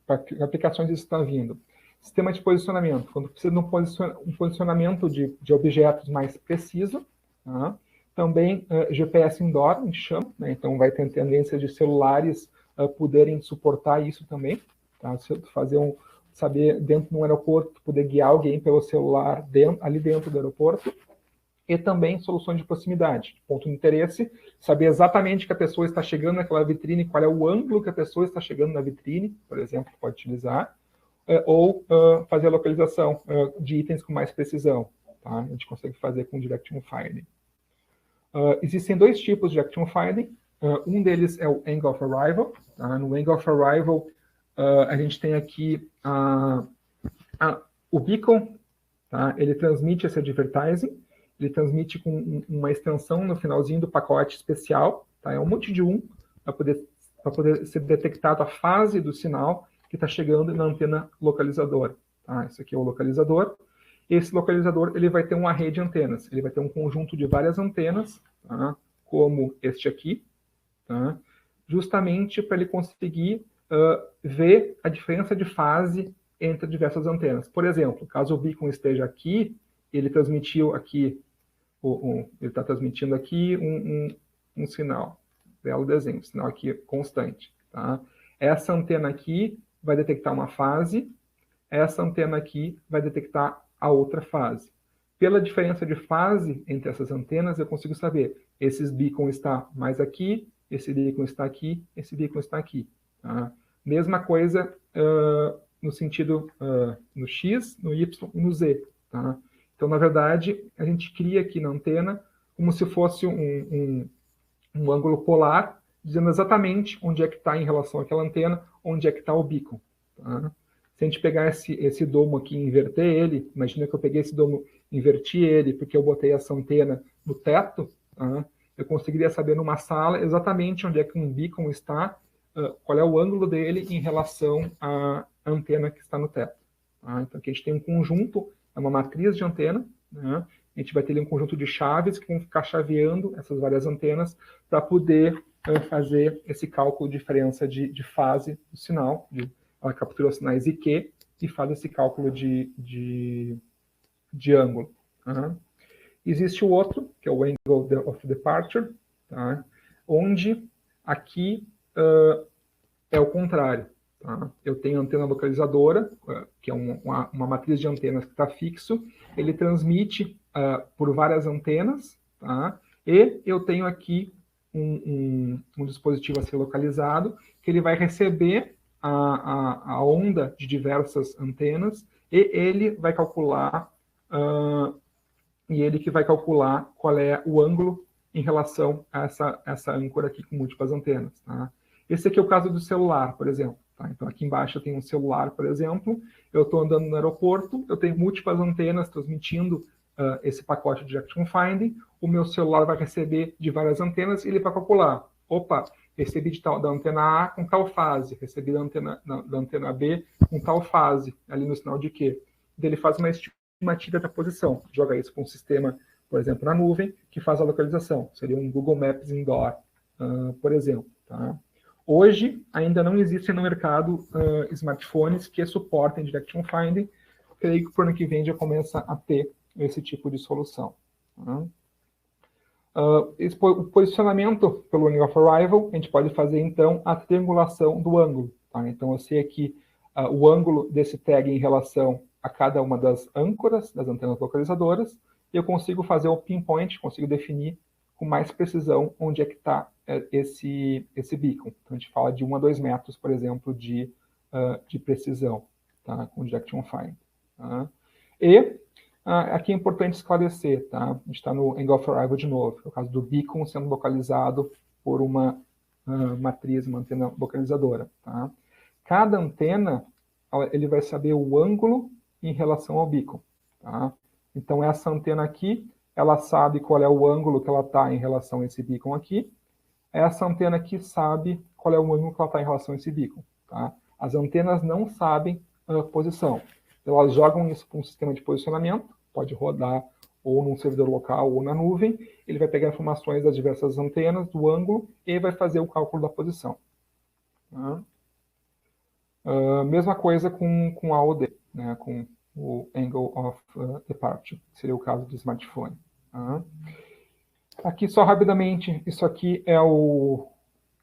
para aplicações isso está vindo. Sistema de posicionamento, quando precisa de um posicionamento de objetos mais preciso. Tá? Também GPS indoor, a gente chama, né? Então vai ter tendência de celulares poderem suportar isso também. Tá? Se eu saber dentro de um aeroporto, poder guiar alguém pelo celular ali dentro do aeroporto. E também soluções de proximidade. Ponto de interesse, saber exatamente que a pessoa está chegando naquela vitrine, qual é o ângulo que a pessoa está chegando na vitrine, por exemplo, pode utilizar. Ou fazer a localização de itens com mais precisão. Tá? A gente consegue fazer com Direction Finding. Existem 2 tipos de Direction Finding. Um deles é o Angle of Arrival. Tá? No Angle of Arrival, a gente tem aqui o beacon. Tá? Ele transmite esse advertising. Ele transmite com uma extensão no finalzinho do pacote especial. Tá? É um monte de para poder ser detectado a fase do sinal que está chegando na antena localizadora. Tá? Esse aqui é o localizador. Esse localizador ele vai ter uma rede de antenas. Ele vai ter um conjunto de várias antenas, tá? Como este aqui, tá? Justamente para ele conseguir ver a diferença de fase entre diversas antenas. Por exemplo, caso o beacon esteja aqui, ele transmitiu aqui, ele está transmitindo aqui um sinal, belo desenho, um sinal aqui constante. Tá? Essa antena aqui vai detectar uma fase, essa antena aqui vai detectar a outra fase. Pela diferença de fase entre essas antenas, eu consigo saber, esse beacon está mais aqui, esse beacon está aqui, esse beacon está aqui. Tá? Mesma coisa no sentido no X, no Y e no Z. Tá? Então, na verdade, a gente cria aqui na antena como se fosse um ângulo polar, dizendo exatamente onde é que está em relação àquela antena, onde é que está o beacon. Tá? Se a gente pegar esse domo aqui e inverter ele, imagina que eu peguei esse domo, inverti ele, porque eu botei essa antena no teto, tá? Eu conseguiria saber numa sala exatamente onde é que um beacon está, qual é o ângulo dele em relação à antena que está no teto. Tá? Então aqui a gente tem um conjunto, é uma matriz de antena, né? A gente vai ter ali um conjunto de chaves que vão ficar chaveando essas várias antenas para poder fazer esse cálculo de diferença de fase do sinal. Ela captura os sinais IQ e faz esse cálculo de ângulo. Tá? Existe o outro, que é o Angle of Departure, tá? Onde aqui é o contrário. Tá? Eu tenho a antena localizadora, que é uma matriz de antenas que está fixo, ele transmite por várias antenas, tá? E eu tenho aqui um dispositivo a ser localizado, que ele vai receber a onda de diversas antenas, e ele vai calcular, qual é o ângulo em relação a essa âncora aqui com múltiplas antenas. Tá? Esse aqui é o caso do celular, por exemplo. Tá? Então, aqui embaixo eu tenho um celular, por exemplo, eu estou andando no aeroporto, eu tenho múltiplas antenas transmitindo esse pacote de Direction Finding, o meu celular vai receber de várias antenas e ele vai calcular, opa, recebi da antena A com tal fase, recebi da antena B com tal fase, ali no sinal de Q. Ele faz uma estimativa da posição, joga isso para um sistema, por exemplo, na nuvem, que faz a localização. Seria um Google Maps Indoor, por exemplo. Tá? Hoje, ainda não existem no mercado smartphones que suportem Direction Finding. Creio que por ano que vem já começa a ter esse tipo de solução. Tá? O posicionamento pelo Angle of Arrival, a gente pode fazer, então, a triangulação do ângulo. Tá? Então, eu sei aqui o ângulo desse tag em relação a cada uma das âncoras, das antenas localizadoras, e eu consigo fazer o pinpoint, consigo definir com mais precisão onde é que está esse beacon. Então, a gente fala de 1 a 2 metros, por exemplo, de precisão, tá? Com Direction Find. Tá? E aqui é importante esclarecer, tá? A gente está no Angle of Arrival de novo, é o caso do beacon sendo localizado por uma matriz, uma antena localizadora. Tá? Cada antena, ele vai saber o ângulo em relação ao beacon. Tá? Então, essa antena aqui, ela sabe qual é o ângulo que ela está em relação a esse beacon aqui. Essa antena aqui sabe qual é o ângulo que ela está em relação a esse beacon. Tá? As antenas não sabem a posição. Elas jogam isso para um sistema de posicionamento, pode rodar ou num servidor local ou na nuvem. Ele vai pegar informações das diversas antenas, do ângulo, e vai fazer o cálculo da posição. Tá? Mesma coisa com a AOD, né? Com o Angle of Departure, que seria o caso do smartphone. Tá? Aqui, só rapidamente, isso aqui é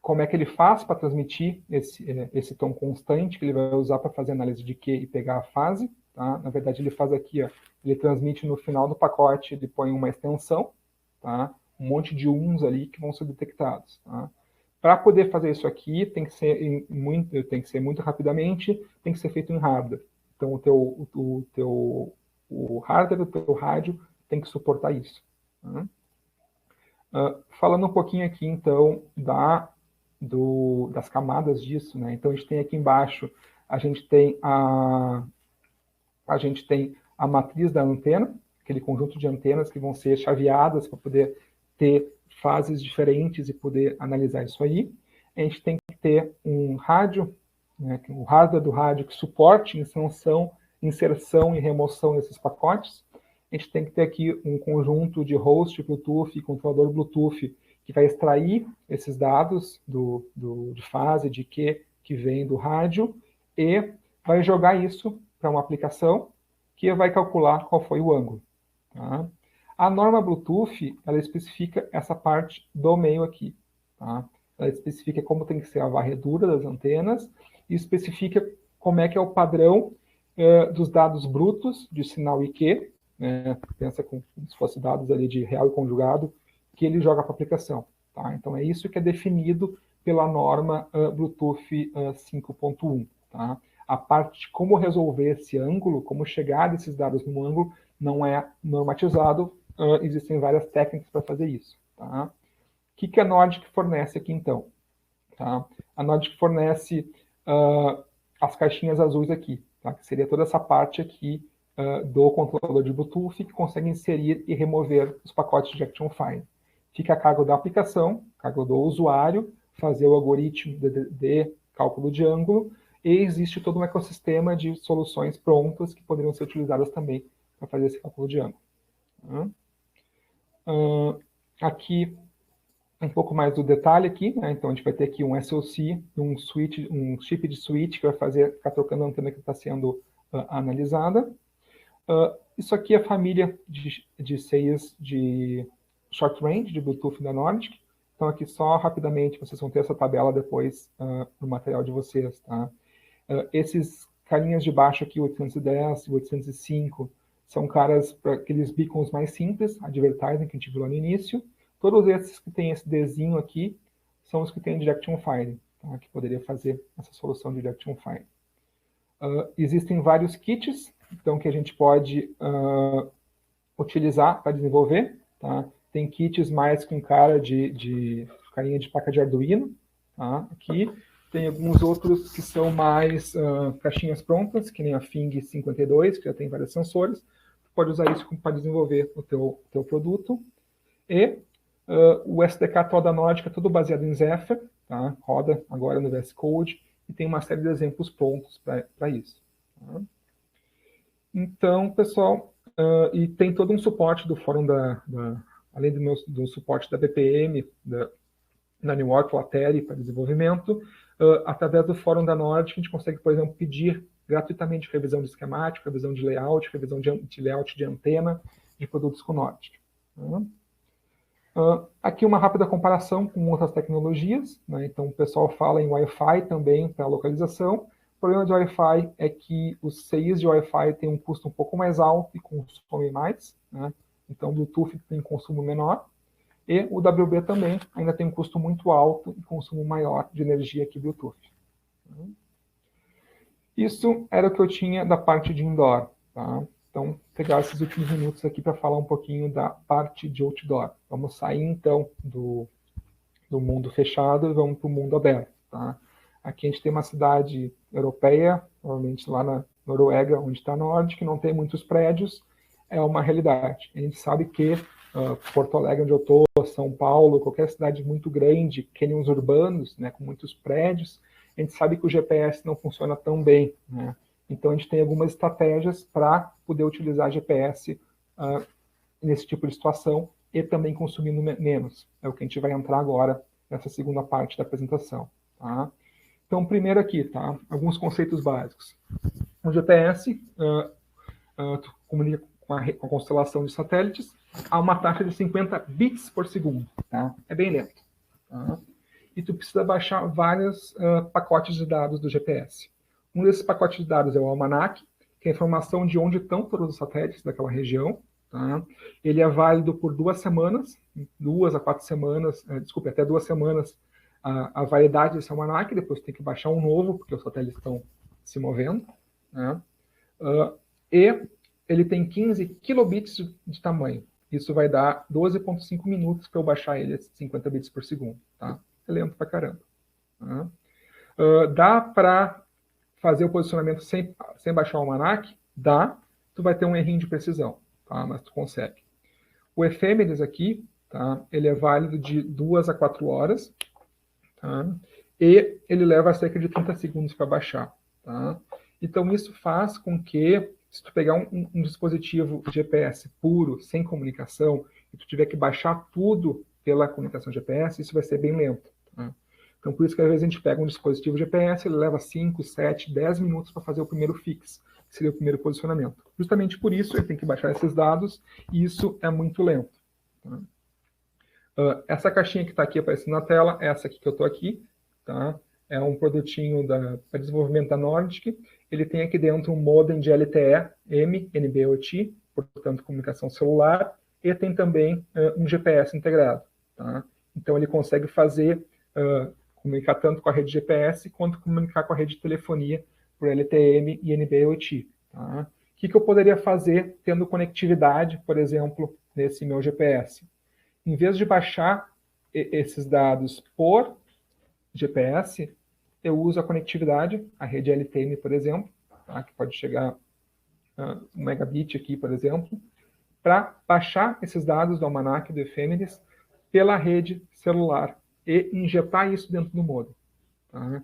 como é que ele faz para transmitir esse tom constante, que ele vai usar para fazer análise de Q e pegar a fase. Tá? Na verdade, ele faz aqui, ó, ele transmite no final do pacote, ele põe uma extensão, tá? Um monte de uns ali que vão ser detectados. Tá? Para poder fazer isso aqui, tem que ser muito rapidamente, tem que ser feito em hardware. Então, o hardware do teu rádio tem que suportar isso. Tá? Falando um pouquinho aqui, então, das camadas disso, né? Então, a gente tem aqui embaixo, a gente tem a matriz da antena, aquele conjunto de antenas que vão ser chaveadas para poder ter fases diferentes e poder analisar isso aí. A gente tem que ter um rádio né, o hardware do rádio que suporte inserção e remoção desses pacotes. A gente tem que ter aqui um conjunto de host Bluetooth e controlador Bluetooth que vai extrair esses dados de fase, de que vem do rádio, e vai jogar isso para uma aplicação que vai calcular qual foi o ângulo. Tá? A norma Bluetooth, ela especifica essa parte do meio aqui. Tá? Ela especifica como tem que ser a varredura das antenas e especifica como é que é o padrão dos dados brutos de sinal IQ, né? Pensa como se fosse dados ali de real e conjugado, que ele joga para a aplicação. Tá? Então, é isso que é definido pela norma Bluetooth 5.1. Tá? A parte de como resolver esse ângulo, como chegar desses dados no ângulo, não é normatizado. Existem várias técnicas para fazer isso. Tá? O que a Nordic fornece aqui, então? Tá? A Nordic fornece as caixinhas azuis aqui, tá? Que seria toda essa parte aqui do controlador de Bluetooth que consegue inserir e remover os pacotes de Action Fine. Fica a cargo da aplicação, a cargo do usuário, fazer o algoritmo de cálculo de ângulo, e existe todo um ecossistema de soluções prontas que poderiam ser utilizadas também para fazer esse cálculo de ângulo. Aqui, um pouco mais do detalhe aqui, né? Então a gente vai ter aqui um SoC, um chip de switch que vai ficar trocando a antena que está sendo analisada. Isso aqui é a família de seias de short range de Bluetooth da Nordic. Então aqui só rapidamente vocês vão ter essa tabela depois no material de vocês. Tá? Esses carinhas de baixo aqui, 810 e 805, são caras para aqueles beacons mais simples, advertising que a gente viu lá no início. Todos esses que tem esse Dzinho aqui são os que tem Direction Finding, tá? Que poderia fazer essa solução de Direction Finding. Existem vários kits, então, que a gente pode utilizar para desenvolver. Tá? Tem kits mais com carinha de placa de Arduino. Tá? Aqui tem alguns outros que são mais caixinhas prontas, que nem a FING52, que já tem vários sensores. Tu pode usar isso para desenvolver o teu produto. E o SDK atual da Nordic é todo baseado em Zephyr, tá? Roda agora no VS Code, e tem uma série de exemplos prontos para isso. Tá? Então, pessoal, e tem todo um suporte do fórum além do suporte da BPM, da New York Lateri para desenvolvimento, através do fórum da Nordic, a gente consegue, por exemplo, pedir gratuitamente revisão de esquemático, revisão de layout, revisão de layout de antena de produtos com Nordic. Tá? Aqui uma rápida comparação com outras tecnologias, né? Então o pessoal fala em Wi-Fi também para localização. O problema de Wi-Fi é que os CIs de Wi-Fi têm um custo um pouco mais alto e consomem mais, né? Então o Bluetooth tem consumo menor, e o WB também ainda tem um custo muito alto e consumo maior de energia que o Bluetooth. Isso era o que eu tinha da parte de indoor, tá? Então, pegar esses últimos minutos aqui para falar um pouquinho da parte de outdoor. Vamos sair, então, do mundo fechado e vamos para o mundo aberto. Tá? Aqui a gente tem uma cidade europeia, provavelmente lá na Noruega, onde está a Nordic, que não tem muitos prédios, é uma realidade. A gente sabe que Porto Alegre, onde eu estou, São Paulo, qualquer cidade muito grande, cânions urbanos, né, com muitos prédios, a gente sabe que o GPS não funciona tão bem, né? Então, a gente tem algumas estratégias para poder utilizar GPS nesse tipo de situação e também consumindo menos. É o que a gente vai entrar agora nessa segunda parte da apresentação. Tá? Então, primeiro aqui, tá? Alguns conceitos básicos. O GPS comunica com a constelação de satélites a uma taxa de 50 bits por segundo. Tá? É bem lento. Tá? E tu precisa baixar vários pacotes de dados do GPS. Um desses pacotes de dados é o Almanac, que é a informação de onde estão todos os satélites daquela região. Tá? Ele é válido por 2 semanas, 2 a 4 semanas, até 2 semanas a validade desse Almanac, depois tem que baixar um novo, porque os satélites estão se movendo. Né? E ele tem 15 kilobits de tamanho. Isso vai dar 12,5 minutos para eu baixar ele a 50 bits por segundo. Tá? É lento pra caramba. Tá? Dá para fazer o posicionamento sem baixar o Almanac? Dá. Tu vai ter um errinho de precisão, tá? Mas tu consegue. O efêmeres aqui, tá? Ele é válido de 2 a 4 horas. Tá? e ele leva cerca de 30 segundos para baixar. Tá? Então, isso faz com que, se tu pegar um dispositivo GPS puro, sem comunicação, e tu tiver que baixar tudo pela comunicação GPS, isso vai ser bem lento. Tá? Então, por isso que às vezes a gente pega um dispositivo GPS, ele leva 5, 7, 10 minutos para fazer o primeiro fix, que seria o primeiro posicionamento. Justamente por isso, ele tem que baixar esses dados, e isso é muito lento. Tá? Essa caixinha que está aqui aparecendo na tela, essa aqui que eu estou aqui, tá? É um produtinho para desenvolvimento da Nordic. Ele tem aqui dentro um modem de LTE, NB-IoT, portanto, comunicação celular, e tem também um GPS integrado. Tá? Então, ele consegue comunicar tanto com a rede GPS, quanto comunicar com a rede de telefonia por LTE e NB-IoT. Tá? O que eu poderia fazer tendo conectividade, por exemplo, nesse meu GPS? Em vez de baixar esses dados por GPS, eu uso a conectividade, a rede LTE, por exemplo, tá? Que pode chegar a 1 megabit aqui, por exemplo, para baixar esses dados do Almanac do Ephemeris pela rede celular e injetar isso dentro do modem. Tá?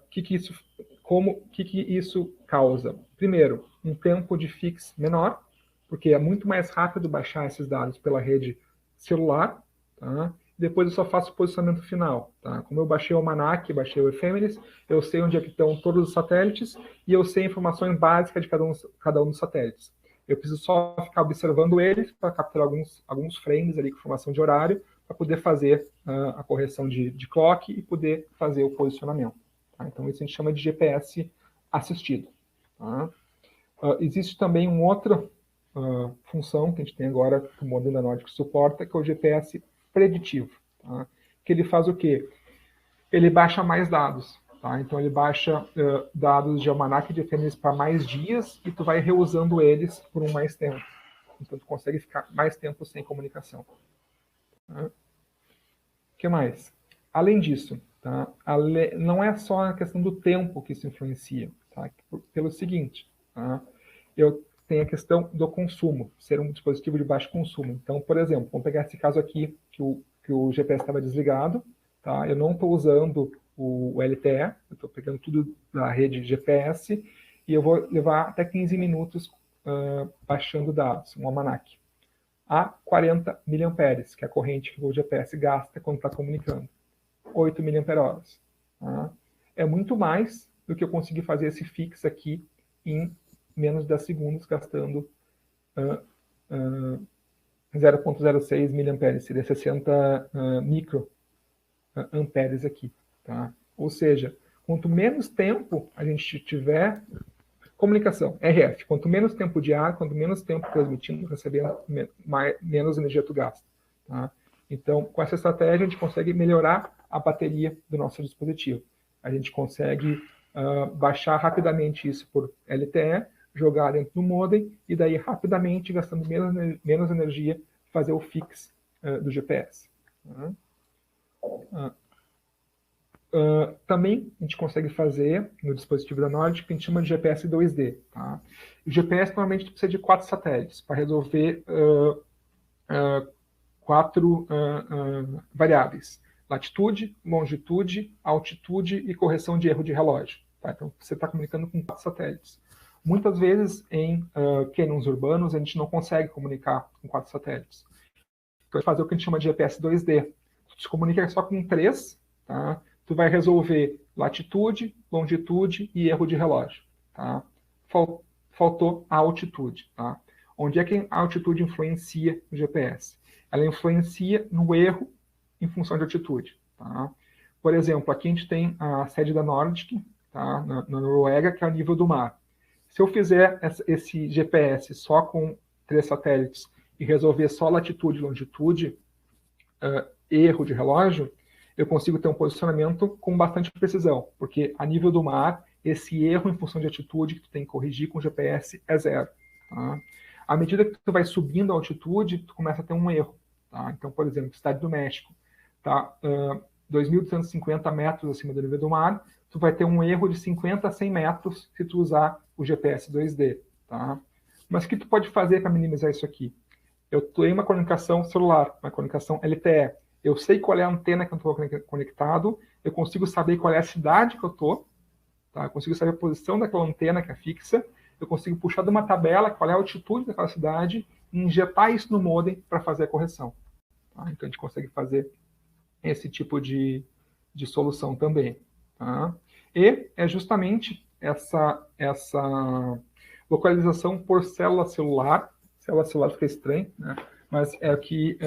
Que isso causa? Primeiro, um tempo de fix menor, porque é muito mais rápido baixar esses dados pela rede celular, tá? Depois eu só faço o posicionamento final. Tá? Como eu baixei o Almanac, baixei o Ephemeris, eu sei onde é que estão todos os satélites e eu sei informações básicas de cada um dos satélites. Eu preciso só ficar observando eles para capturar alguns frames ali com informação de horário para poder fazer a correção de clock e poder fazer o posicionamento. Tá? Então, isso a gente chama de GPS assistido. Tá? Existe também uma outra função que a gente tem agora, que o modelo da Nordic suporta, que é o GPS preditivo. Tá? Que ele faz o quê? Ele baixa mais dados. Tá? Então, ele baixa dados de Almanac de Ephemeris para mais dias e tu vai reusando eles por mais tempo. Então, tu consegue ficar mais tempo sem comunicação. Tá? O que mais? Além disso, tá? Não é só a questão do tempo que isso influencia. Tá? Pelo seguinte, tá? Eu tenho a questão do consumo, ser um dispositivo de baixo consumo. Então, por exemplo, vamos pegar esse caso aqui, que o GPS estava desligado, tá? Eu não estou usando o LTE, eu estou pegando tudo da rede GPS, e eu vou levar até 15 minutos baixando dados, um Almanac. A 40 mAh, que é a corrente que o GPS gasta quando está comunicando. 8 mAh. Tá? É muito mais do que eu conseguir fazer esse fix aqui em menos de 10 segundos, gastando 0,06 mAh, seria 60 microamperes aqui. Tá? Ou seja, quanto menos tempo a gente tiver... Comunicação, RF. Quanto menos tempo de ar, quanto menos tempo transmitindo, recebendo, menos energia tu gasta. Tá? Então, com essa estratégia, a gente consegue melhorar a bateria do nosso dispositivo. A gente consegue baixar rapidamente isso por LTE, jogar dentro do modem, e daí rapidamente, gastando menos energia, fazer o fix do GPS. Tá? Também a gente consegue fazer no dispositivo da Nordic, que a gente chama de GPS 2D. Tá? O GPS normalmente precisa de 4 satélites para resolver 4 variáveis: latitude, longitude, altitude e correção de erro de relógio. Tá? Então você está comunicando com 4 satélites. Muitas vezes em cânions urbanos a gente não consegue comunicar com 4 satélites. Então a gente faz o que a gente chama de GPS 2D. Tu se comunica só com 3, tá? Tu vai resolver latitude, longitude e erro de relógio. Tá? Faltou a altitude. Tá? Onde é que a altitude influencia no GPS? Ela influencia no erro em função de altitude. Tá? Por exemplo, aqui a gente tem a sede da Nordic, tá? na Noruega, que é o nível do mar. Se eu fizer esse GPS só com 3 satélites e resolver só latitude, longitude, erro de relógio, eu consigo ter um posicionamento com bastante precisão, porque a nível do mar, esse erro em função de altitude que tu tem que corrigir com o GPS é 0. Tá? À medida que tu vai subindo a altitude, tu começa a ter um erro. Tá? Então, por exemplo, Cidade do México, tá? 2.250 metros acima do nível do mar, tu vai ter um erro de 50 a 100 metros se tu usar o GPS 2D. Tá? Mas o que tu pode fazer para minimizar isso aqui? Eu tenho uma comunicação celular, uma comunicação LTE. Eu sei qual é a antena que eu estou conectado, eu consigo saber qual é a cidade que eu estou, tá? Eu consigo saber a posição daquela antena que é fixa, eu consigo puxar de uma tabela qual é a altitude daquela cidade e injetar isso no modem para fazer a correção. Tá? Então, a gente consegue fazer esse tipo de solução também. Tá? E é justamente essa localização por célula celular fica estranho, né? Mas é o que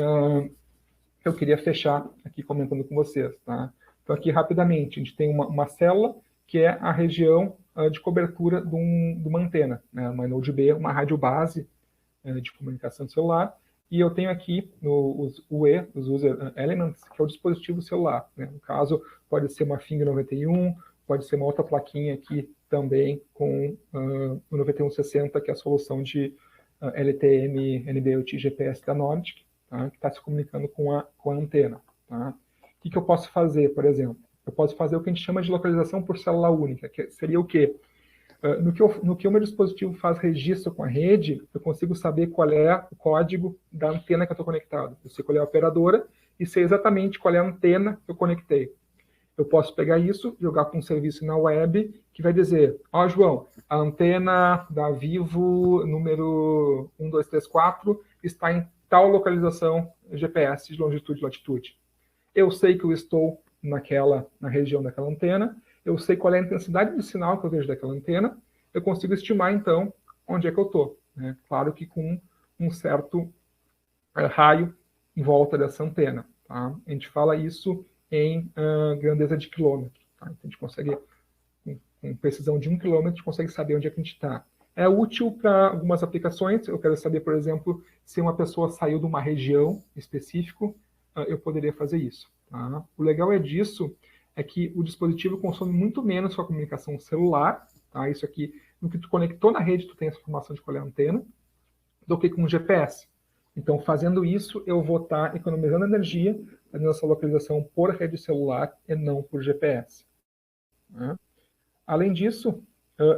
eu queria fechar aqui comentando com vocês. Tá? Então, aqui, rapidamente, a gente tem uma célula que é a região de cobertura de uma antena, né? Uma Node B, uma rádio base de comunicação celular, e eu tenho aqui os UE, os User Elements, que é o dispositivo celular. Né? No caso, pode ser uma FING91, pode ser uma outra plaquinha aqui também com o 9160, que é a solução de LTE-M, NB-IoT, GPS da Nordic, tá? Que está se comunicando com a antena. Tá? O que eu posso fazer, por exemplo? Eu posso fazer o que a gente chama de localização por célula única, que seria o quê? No que o meu dispositivo faz registro com a rede, eu consigo saber qual é o código da antena que eu estou conectado. Eu sei qual é a operadora e sei exatamente qual é a antena que eu conectei. Eu posso pegar isso, jogar para um serviço na web que vai dizer, João, a antena da Vivo número 1234 está em tal localização GPS de longitude e latitude. Eu sei que eu estou na região daquela antena, eu sei qual é a intensidade de sinal que eu vejo daquela antena, eu consigo estimar, então, onde é que eu estou. Né? Claro que com um certo raio em volta dessa antena. Tá? A gente fala isso em grandeza de quilômetro. Tá? Então, a gente consegue, com precisão de 1 quilômetro, a gente consegue saber onde é que a gente está. É útil para algumas aplicações. Eu quero saber, por exemplo, se uma pessoa saiu de uma região específica, eu poderia fazer isso. Tá? O legal disso é que o dispositivo consome muito menos sua comunicação celular, tá? Isso aqui, no que tu conectou na rede, tu tem essa informação de qual é a antena, do que com o GPS. Então, fazendo isso, eu vou estar economizando energia, fazendo essa localização por rede celular e não por GPS. Né? Além disso,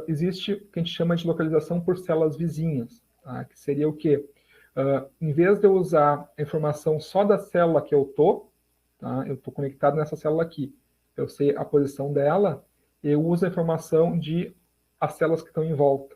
existe o que a gente chama de localização por células vizinhas, tá? Que seria o quê? Em vez de eu usar a informação só da célula que eu estou, tá? Eu estou conectado nessa célula aqui, eu sei a posição dela, eu uso a informação de as células que estão em volta.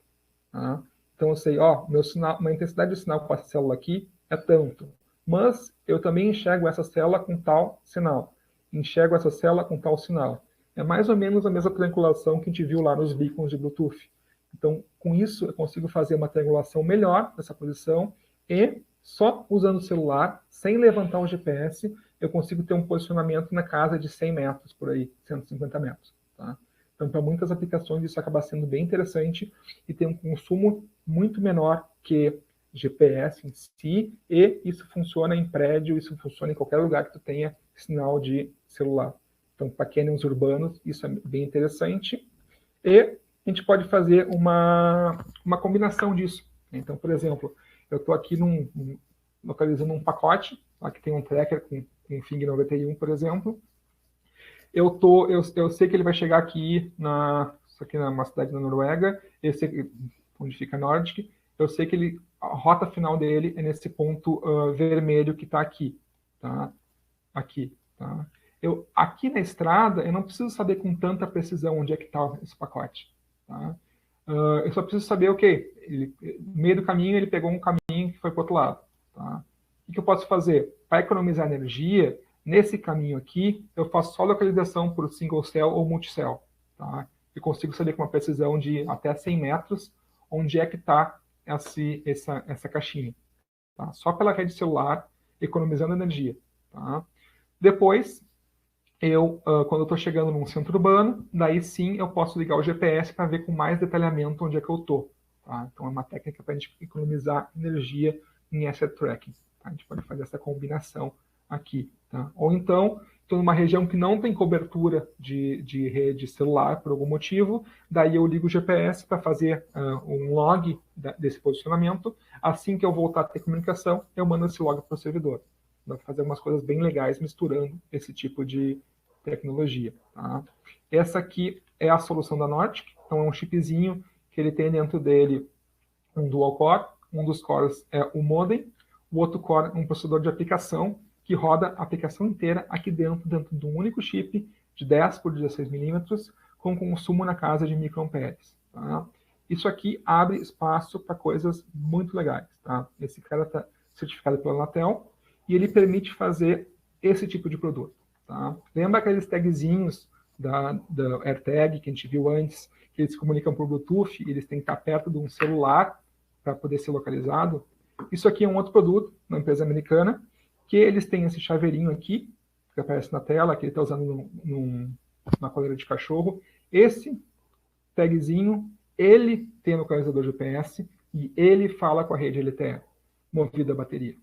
Tá? Então eu sei, meu sinal, uma intensidade de sinal com essa célula aqui é tanto, mas eu também enxergo essa célula com tal sinal, enxergo essa célula com tal sinal. É mais ou menos a mesma triangulação que a gente viu lá nos beacons de Bluetooth. Então, com isso, eu consigo fazer uma triangulação melhor dessa posição e só usando o celular, sem levantar o GPS, eu consigo ter um posicionamento na casa de 100 metros por aí, 150 metros. Tá? Então, para muitas aplicações, isso acaba sendo bem interessante e tem um consumo muito menor que GPS em si, e isso funciona em prédio, isso funciona em qualquer lugar que tu tenha sinal de celular. Então, para canyons urbanos, isso é bem interessante. E a gente pode fazer uma combinação disso. Então, por exemplo, eu estou aqui localizando um pacote, aqui tem um tracker com FING91, por exemplo. Eu sei que ele vai chegar aqui numa cidade da Noruega, onde fica Nordic. Eu sei que a rota final dele é nesse ponto vermelho que está aqui. Tá? Aqui. Tá? Aqui na estrada, eu não preciso saber com tanta precisão onde é que está esse pacote. Tá? Eu só preciso saber, no meio do caminho ele pegou um caminho que foi para o outro lado. Tá? O que eu posso fazer? Para economizar energia, nesse caminho aqui, eu faço só localização por single cell ou multicell. Tá? Eu consigo saber com uma precisão de até 100 metros onde é que está essa caixinha. Tá? Só pela rede celular, economizando energia. Tá? Depois, quando eu estou chegando num centro urbano, daí sim eu posso ligar o GPS para ver com mais detalhamento onde é que eu estou. Tá? Então é uma técnica para a gente economizar energia em asset tracking. Tá? A gente pode fazer essa combinação aqui. Tá? Ou então, estou numa região que não tem cobertura de rede celular por algum motivo, daí eu ligo o GPS para fazer um log desse posicionamento. Assim que eu voltar a ter comunicação, eu mando esse log para o servidor. Dá para fazer umas coisas bem legais misturando esse tipo de tecnologia. Tá? Essa aqui é a solução da Nordic. Então, é um chipzinho que ele tem dentro dele um dual core. Um dos cores é o modem. O outro core é um processador de aplicação que roda a aplicação inteira aqui dentro de um único chip, de 10 por 16 milímetros, com consumo na casa de microamperes. Tá? Isso aqui abre espaço para coisas muito legais. Tá? Esse cara está certificado pela Anatel e ele permite fazer esse tipo de produto. Tá? Lembra aqueles tagzinhos da AirTag que a gente viu antes, que eles se comunicam por Bluetooth e eles têm que estar perto de um celular para poder ser localizado? Isso aqui é um outro produto, uma empresa americana, que eles têm esse chaveirinho aqui, que aparece na tela, que ele está usando numa coleira de cachorro. Esse tagzinho, ele tem localizador GPS e ele fala com a rede LTE, movida a bateria.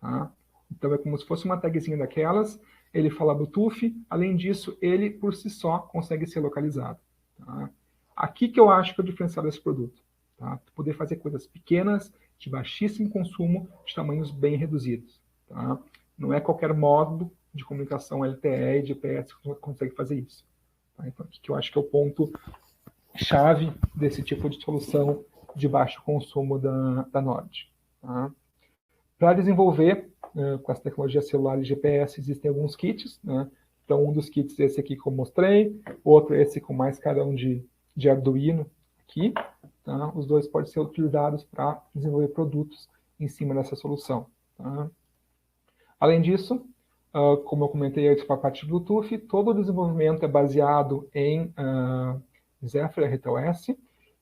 Tá? Então é como se fosse uma tagzinha daquelas, ele fala Bluetooth, além disso, ele por si só consegue ser localizado. Tá? Aqui que eu acho que é o diferencial desse produto. Tá? Poder fazer coisas pequenas, de baixíssimo consumo, de tamanhos bem reduzidos. Tá? Não é qualquer modo de comunicação LTE e GPS que consegue fazer isso. Tá? Então aqui que eu acho que é o ponto chave desse tipo de solução de baixo consumo da Nord. Tá? Para desenvolver com as tecnologias celulares e GPS, existem alguns kits. Né? Então, um dos kits é esse aqui que eu mostrei, outro é esse com mais carão de Arduino aqui. Tá? Os dois podem ser utilizados para desenvolver produtos em cima dessa solução. Tá? Além disso, como eu comentei antes para a parte de Bluetooth, todo o desenvolvimento é baseado em Zephyr RTOS,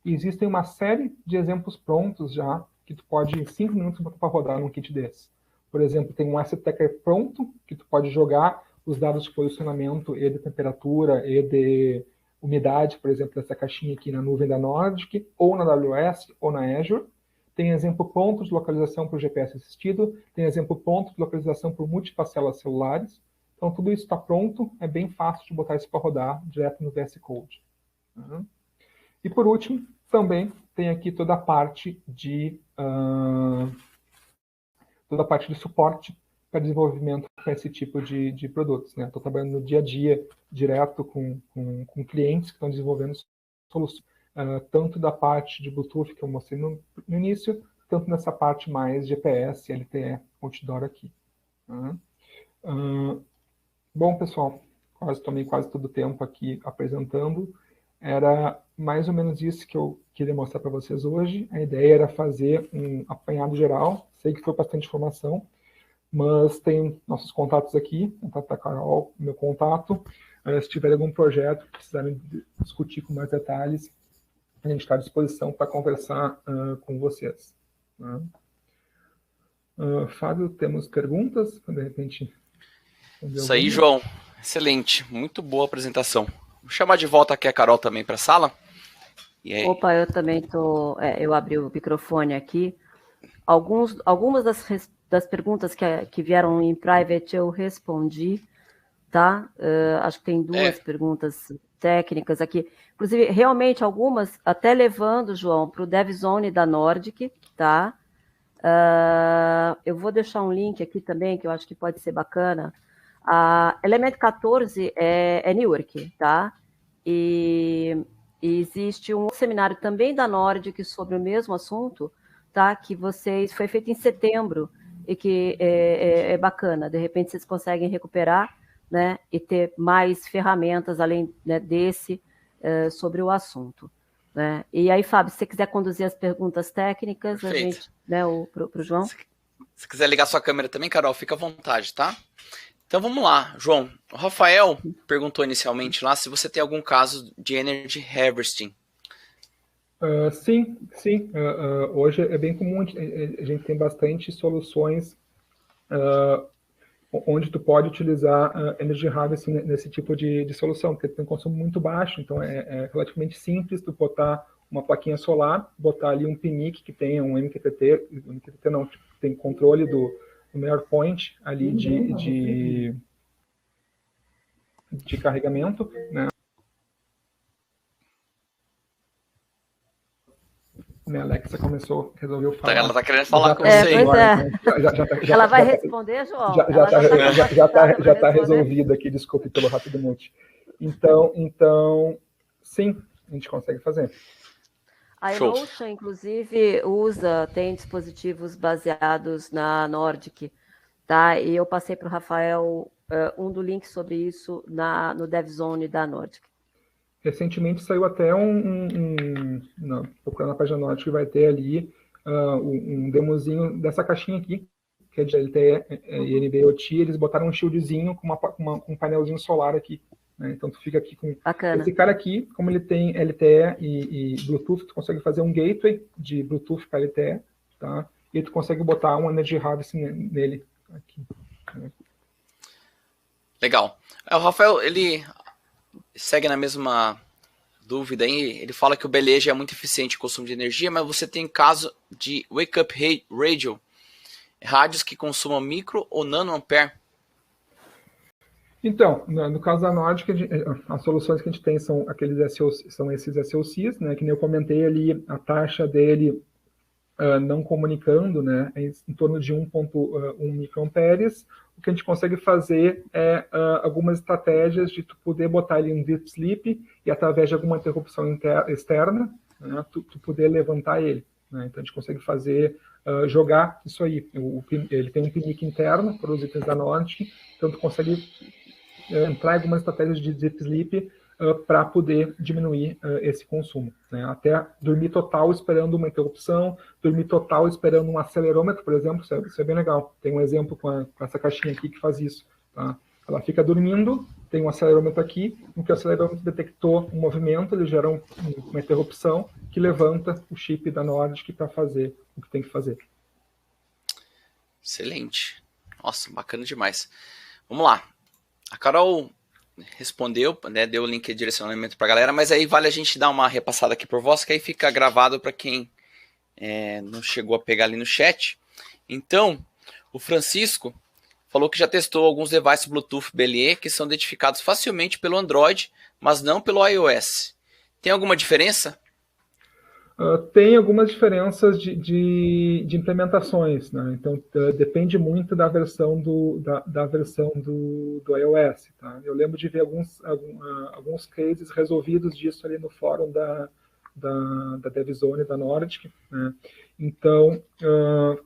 e existem uma série de exemplos prontos já, que tu pode, em 5 minutos, botar para rodar num kit desse. Por exemplo, tem um asset tracker pronto, que tu pode jogar os dados de posicionamento e de temperatura e de umidade, por exemplo, dessa caixinha aqui na nuvem da Nordic, ou na AWS, ou na Azure. Tem exemplo pronto de localização para o GPS assistido, tem exemplo pronto de localização por multiparcelas celulares. Então, tudo isso está pronto, é bem fácil de botar isso para rodar direto no VS Code. Uhum. E por último, também tem aqui toda a parte de suporte para desenvolvimento para esse tipo de produtos. Estou trabalhando no dia a dia direto com clientes que estão desenvolvendo soluções, tanto da parte de Bluetooth que eu mostrei no início, tanto nessa parte mais GPS, LTE, outdoor aqui. Bom, pessoal, tomei quase todo o tempo aqui apresentando. Era mais ou menos isso que eu queria mostrar para vocês hoje. A ideia era fazer um apanhado geral. Sei que foi bastante informação, mas tem nossos contatos aqui, contato da Carol, meu contato. Se tiver algum projeto que precisarem discutir com mais detalhes, a gente está à disposição para conversar com vocês. Fábio, temos perguntas? De repente... Isso aí, João. Excelente. Muito boa apresentação. Vou chamar de volta aqui a Carol também para a sala. E aí? Opa, eu também estou... eu abri o microfone aqui. Algumas das perguntas que vieram em private eu respondi, tá? Acho que tem duas perguntas técnicas aqui. Inclusive, realmente, algumas, até levando, João, para o DevZone da Nordic, tá? Eu vou deixar um link aqui também, que eu acho que pode ser bacana. A Element 14 é Newark, tá? E existe um seminário também da Nordic sobre o mesmo assunto, tá? Que foi feito em setembro e que é bacana. De repente vocês conseguem recuperar, né? E ter mais ferramentas além, né, desse sobre o assunto. Né? E aí, Fábio, se você quiser conduzir as perguntas técnicas, perfeito. A gente, né, para o João. Se quiser ligar sua câmera também, Carol, fica à vontade, tá? Então vamos lá, João. O Rafael perguntou inicialmente lá se você tem algum caso de Energy Harvesting. Sim. Hoje é bem comum, a gente tem bastante soluções onde tu pode utilizar Energy Harvesting nesse tipo de solução, porque tem um consumo muito baixo, então é relativamente simples tu botar uma plaquinha solar, botar ali um PNIC que tenha um MQTT não, tem controle do maior point ali de carregamento, né? Minha Alexa resolveu falar. Ela está querendo falar com você. Ela vai responder, João? Já está resolvido aqui, desculpe pelo rápido mute. Então, sim, a gente consegue fazer. A Emotion, inclusive, tem dispositivos baseados na Nordic, tá? E eu passei para o Rafael um do link sobre isso no DevZone da Nordic. Recentemente saiu até procurando na página Nordic, vai ter ali um demozinho dessa caixinha aqui, que é de LTE e NB-IoT. Eles botaram um shieldzinho com um painelzinho solar aqui, né? Então tu fica aqui com... Bacana. Esse cara aqui, como ele tem LTE e Bluetooth, tu consegue fazer um gateway de Bluetooth para LTE, tá? E tu consegue botar um Energy Harvest nele aqui, né? Legal. O Rafael, ele segue na mesma dúvida aí. Ele fala que o BLE é muito eficiente em consumo de energia, mas você tem caso de Wake Up Radio, rádios que consumam micro ou nanoampere? Então, no caso da Nordic, as soluções que a gente tem são esses SOCs, né? Que nem eu comentei ali, a taxa dele não comunicando, né, em torno de 1,1 microamperes. O que a gente consegue fazer é algumas estratégias de tu poder botar ele em deep sleep e através de alguma interrupção externa, né, tu poder levantar ele, né? Então a gente consegue fazer, jogar isso aí. Ele tem um PNIC interno para os itens da Nordic, então tu consegue entrar em algumas estratégias de deep sleep para poder diminuir esse consumo, né? Até dormir total esperando uma interrupção, dormir total esperando um acelerômetro, por exemplo, isso é bem legal. Tem um exemplo com essa caixinha aqui que faz isso, tá? Ela fica dormindo, tem um acelerômetro aqui, no que o acelerômetro detectou um movimento, ele gera uma interrupção que levanta o chip da Nordic para fazer o que tem que fazer. Excelente. Nossa, bacana demais. Vamos lá. A Carol respondeu, né, deu o link de direcionamento para a galera, mas aí vale a gente dar uma repassada aqui por voz, que aí fica gravado para quem não chegou a pegar ali no chat. Então, o Francisco falou que já testou alguns devices Bluetooth BLE que são identificados facilmente pelo Android, mas não pelo iOS. Tem alguma diferença? Tem algumas diferenças de implementações, né? Então depende muito da versão do iOS, tá? Eu lembro de ver alguns cases resolvidos disso ali no fórum da DevZone da Nordic, né? Então,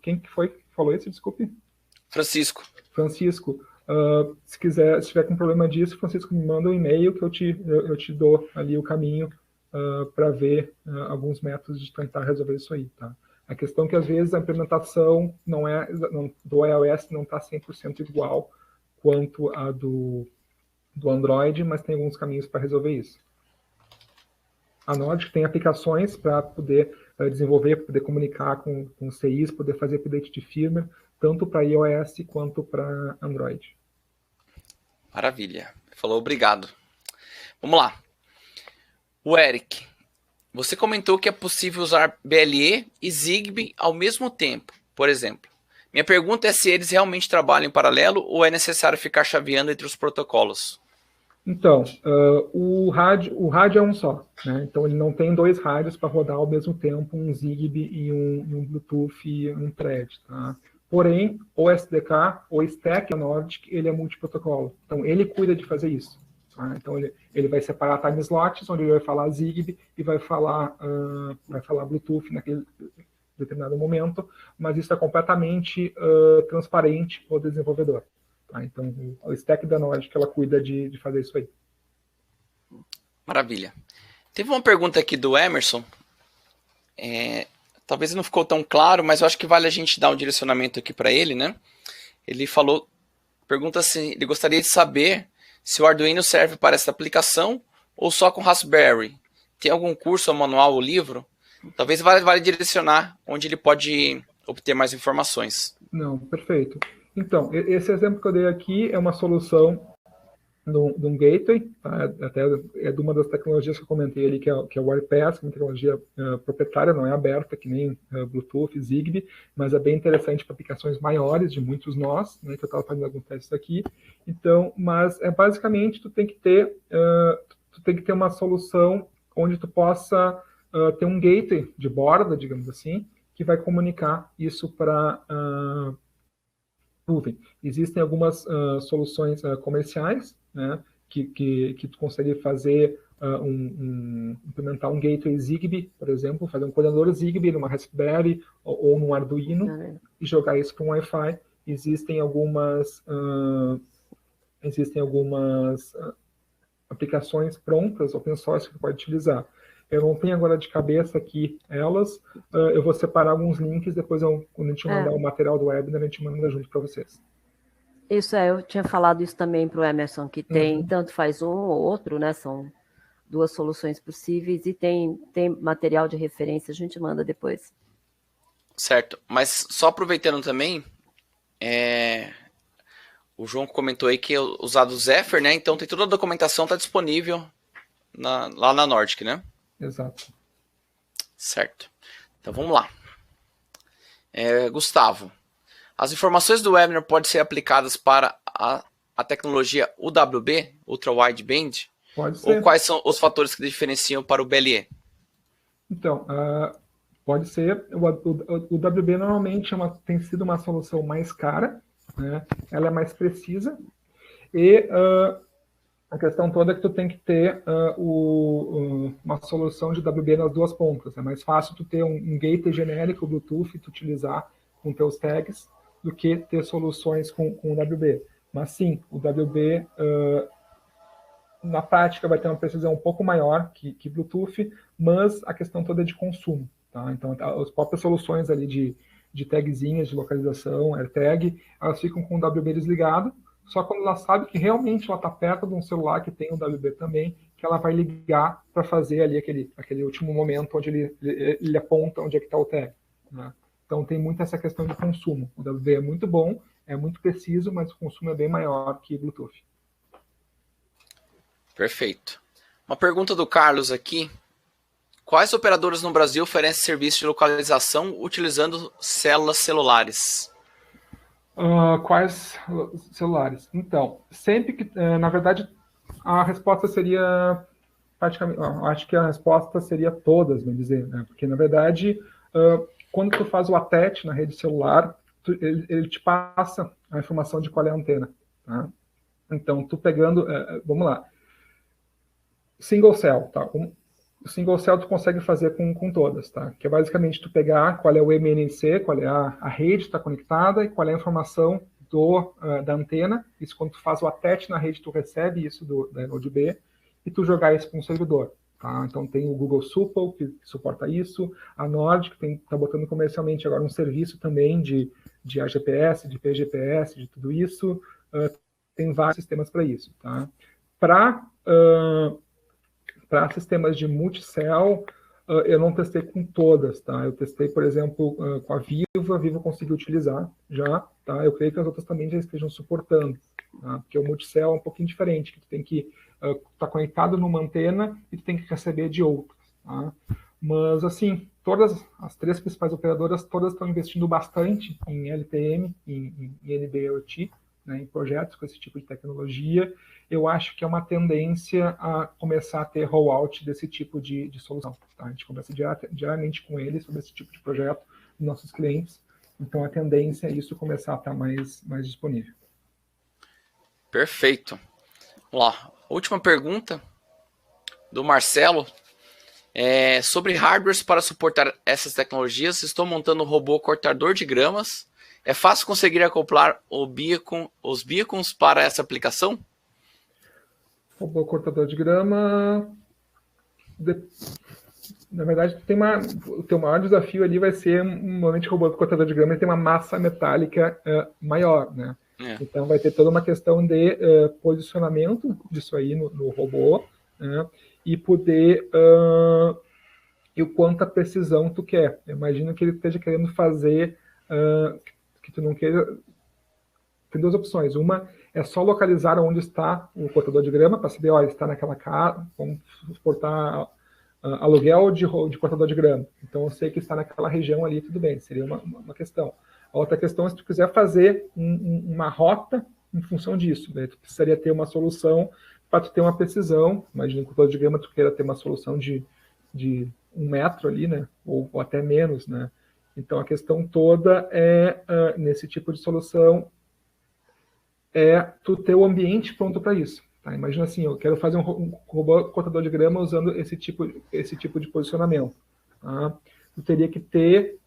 quem que foi que falou isso? Desculpe. Francisco. Se tiver com problema disso, Francisco, me manda um e-mail que eu te dou ali o caminho para ver alguns métodos de tentar resolver isso aí, tá? A questão é que, às vezes, a implementação do iOS não está 100% igual quanto a do Android, mas tem alguns caminhos para resolver isso. A Nordic tem aplicações para poder desenvolver, poder comunicar com CIs, poder fazer update de firmware, tanto para iOS quanto para Android. Maravilha. Falou obrigado. Vamos lá. O Eric, você comentou que é possível usar BLE e Zigbee ao mesmo tempo, por exemplo. Minha pergunta é se eles realmente trabalham em paralelo ou é necessário ficar chaveando entre os protocolos? Então, o rádio é um só, né? Então ele não tem dois rádios para rodar ao mesmo tempo, um Zigbee e um Bluetooth e um Thread, tá? Porém, o SDK, o stack Nordic, ele é multiprotocolo. Então ele cuida de fazer isso. Então ele vai separar time slots, onde ele vai falar Zigbee e vai falar Bluetooth naquele determinado momento, mas isso é completamente transparente para o desenvolvedor. Tá? Então o stack da Nordic, ela cuida de fazer isso aí. Maravilha. Teve uma pergunta aqui do Emerson, talvez não ficou tão claro, mas eu acho que vale a gente dar um direcionamento aqui para ele, né? Ele pergunta se ele gostaria de saber se o Arduino serve para essa aplicação ou só com Raspberry. Tem algum curso, ou manual ou livro? Talvez vale direcionar onde ele pode obter mais informações. Não, perfeito. Então, esse exemplo que eu dei aqui é uma solução de um gateway, tá? Até é de uma das tecnologias que eu comentei ali, que é o WirePass, que é uma tecnologia proprietária, não é aberta, que nem Bluetooth, Zigbee, mas é bem interessante para aplicações maiores de muitos nós, né, que eu estava fazendo alguns testes aqui. Então, mas basicamente tu tem que ter uma solução onde tu possa ter um gateway de borda, digamos assim, que vai comunicar isso para nuvem. Existem algumas soluções comerciais, né, que tu consegue fazer implementar um gateway Zigbee, por exemplo, fazer um coordenador Zigbee numa Raspberry ou num Arduino e jogar isso para um Wi-Fi existem algumas aplicações prontas, open source, que você pode utilizar. Eu não tenho agora de cabeça aqui elas, eu vou separar alguns links, depois quando a gente mandar o material do webinar, a gente manda junto para vocês. Isso eu tinha falado isso também para o Emerson, que tem, tanto faz um ou outro, né, são 2 soluções possíveis, e tem material de referência, a gente manda depois. Certo, mas só aproveitando também, o João comentou aí que é usado o Zephyr, né? Então tem toda a documentação, está disponível lá na Nordic, né? Exato. Certo. Então vamos lá. Gustavo, as informações do webinar podem ser aplicadas para a tecnologia UWB, Ultra Wideband? Pode ser. Ou quais são os fatores que diferenciam para o BLE? Então, pode ser. O WB normalmente tem sido uma solução mais cara, né? Ela é mais precisa, e a questão toda é que tu tem que ter uma solução de WB nas 2 pontas. É mais fácil tu ter um gateway genérico Bluetooth e tu utilizar com teus tags do que ter soluções com o WB. Mas sim, o WB na prática vai ter uma precisão um pouco maior que Bluetooth, mas a questão toda é de consumo. Tá? Então, as próprias soluções ali de tagzinhas de localização, AirTag, elas ficam com o WB desligado, só quando ela sabe que realmente ela está perto de um celular que tem um WB também, que ela vai ligar para fazer ali aquele último momento onde ele aponta onde é que está o tag. Né? Então tem muito essa questão de consumo. O WB é muito bom, é muito preciso, mas o consumo é bem maior que Bluetooth. Perfeito. Uma pergunta do Carlos aqui. Quais operadoras no Brasil oferecem serviço de localização utilizando células celulares? Quais celulares? Então, sempre que, na verdade, a resposta seria praticamente, acho que a resposta seria todas, bem dizer, né? Porque, na verdade, quando tu faz o attach na rede celular, ele te passa a informação de qual é a antena. Tá? Então, tu pegando, vamos lá, single cell, tá? O single cell tu consegue fazer com todas, tá? Que é basicamente tu pegar qual é o MNC, qual é a rede que está conectada e qual é a informação da antena. Isso quando tu faz o attach na rede, tu recebe isso da Node B e tu jogar isso para um servidor. Tá? Então tem o Google Supple, que suporta isso, a Nord, que está botando comercialmente agora um serviço também de AGPS, de PGPS, de tudo isso. Tem vários sistemas para isso. Tá? Para sistemas de multicell, eu não testei com todas, tá? Eu testei, por exemplo, com a Viva conseguiu utilizar já, tá? Eu creio que as outras também já estejam suportando, tá? Porque o multicell é um pouquinho diferente, que tu tem que estar conectado numa antena e tu tem que receber de outras, tá? Mas, assim, todas as 3 principais operadoras, todas estão investindo bastante em LTM, em NB-IoT, né, em projetos com esse tipo de tecnologia. Eu acho que é uma tendência a começar a ter rollout desse tipo de solução. Tá? A gente conversa diariamente com eles sobre esse tipo de projeto, nossos clientes. Então, a tendência é isso começar a estar mais disponível. Perfeito. Vamos lá. Última pergunta do Marcelo. Sobre hardwares para suportar essas tecnologias, estou montando um robô cortador de gramas. É fácil conseguir acoplar os beacons para essa aplicação? Robô cortador de grama... Na verdade, o teu maior desafio ali vai ser, normalmente, o robô cortador de grama tem uma massa metálica maior, né? Então, vai ter toda uma questão de posicionamento disso aí no robô, né? E poder... e o quanta precisão tu quer. Eu imagino que ele esteja querendo fazer... que tu não queira... Tem 2 opções. Uma é só localizar onde está o cortador de grama, para saber, ele está naquela casa, vamos suportar aluguel de cortador de grama. Então, eu sei que está naquela região ali, tudo bem, seria uma questão. A outra questão é se tu quiser fazer uma rota em função disso. Daí tu precisaria ter uma solução para tu ter uma precisão. Imagina, com o cortador de grama, tu queira ter uma solução de 1 metro ali, né? Ou até menos, né? Então, a questão toda nesse tipo de solução, tu ter o ambiente pronto para isso. Tá? Imagina assim, eu quero fazer um robô cortador de grama usando esse tipo de posicionamento. Tá? Tu teria que ter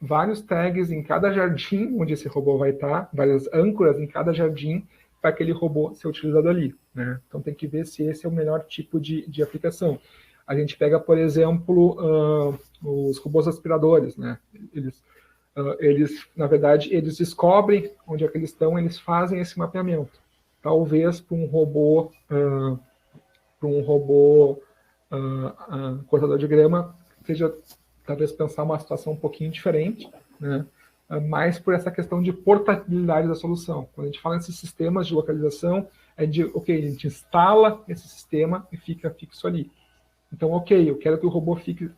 vários tags em cada jardim onde esse robô vai estar, várias âncoras em cada jardim para aquele robô ser utilizado ali, né? Então tem que ver se esse é o melhor tipo de aplicação. A gente pega, por exemplo, os robôs aspiradores, né? Eles, na verdade, eles descobrem onde é que eles estão, eles fazem esse mapeamento. Talvez para um robô, cortador de grama, seja talvez pensar uma situação um pouquinho diferente, né? Mais por essa questão de portabilidade da solução. Quando a gente fala nesses sistemas de localização, a gente instala esse sistema e fica fixo ali. Então, eu quero que o robô fique,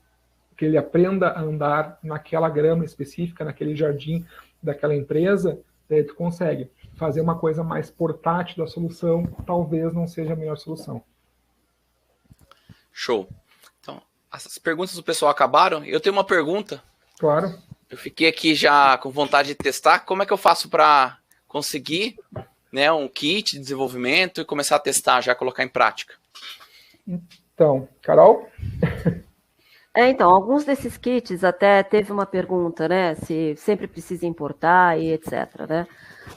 que ele aprenda a andar naquela grama específica, naquele jardim daquela empresa, daí tu consegue. Fazer uma coisa mais portátil da solução, talvez não seja a melhor solução. Show. Então, as perguntas do pessoal acabaram. Eu tenho uma pergunta. Claro. Eu fiquei aqui já com vontade de testar. Como é que eu faço para conseguir, né, um kit de desenvolvimento e começar a testar, já colocar em prática? Então, Carol? Então, alguns desses kits até teve uma pergunta, né? Se sempre precisa importar e etc. Né?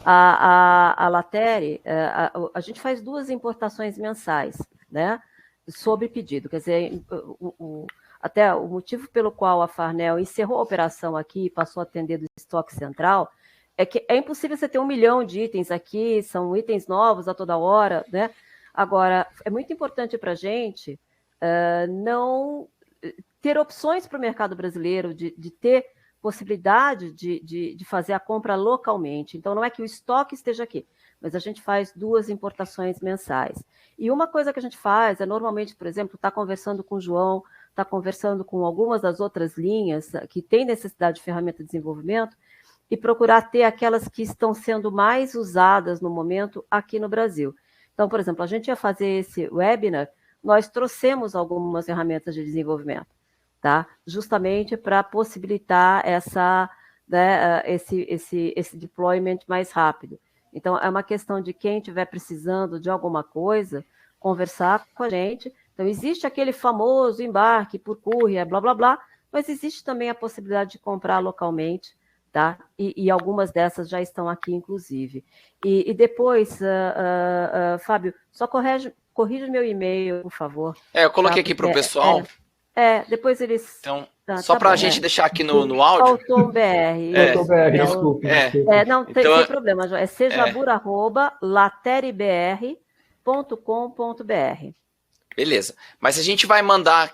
A Latere, a gente faz 2 importações mensais, né? Sob pedido. Quer dizer, até o motivo pelo qual a Farnell encerrou a operação aqui e passou a atender do estoque central é que é impossível você ter 1 milhão de itens aqui, são itens novos a toda hora, né? Agora, é muito importante para a gente não ter opções para o mercado brasileiro, de ter possibilidade de fazer a compra localmente. Então, não é que o estoque esteja aqui, mas a gente faz 2 importações mensais. E uma coisa que a gente faz é, normalmente, por exemplo, estar conversando com o João, estar conversando com algumas das outras linhas que têm necessidade de ferramenta de desenvolvimento e procurar ter aquelas que estão sendo mais usadas no momento aqui no Brasil. Então, por exemplo, a gente ia fazer esse webinar, nós trouxemos algumas ferramentas de desenvolvimento, tá? Justamente para possibilitar esse deployment mais rápido. Então, é uma questão de quem estiver precisando de alguma coisa, conversar com a gente. Então, existe aquele famoso embarque por courier, blá, blá, blá, mas existe também a possibilidade de comprar localmente, tá? E algumas dessas já estão aqui, inclusive. E depois, Fábio, só corrija o meu e-mail, por favor. Eu coloquei aqui para o pessoal. Depois eles... Então, só para a gente deixar aqui no áudio. Faltou um BR. Faltou BR, desculpe. Não, então, sem problema. É sejabur@lateribr.com.br. Beleza. Mas a gente vai mandar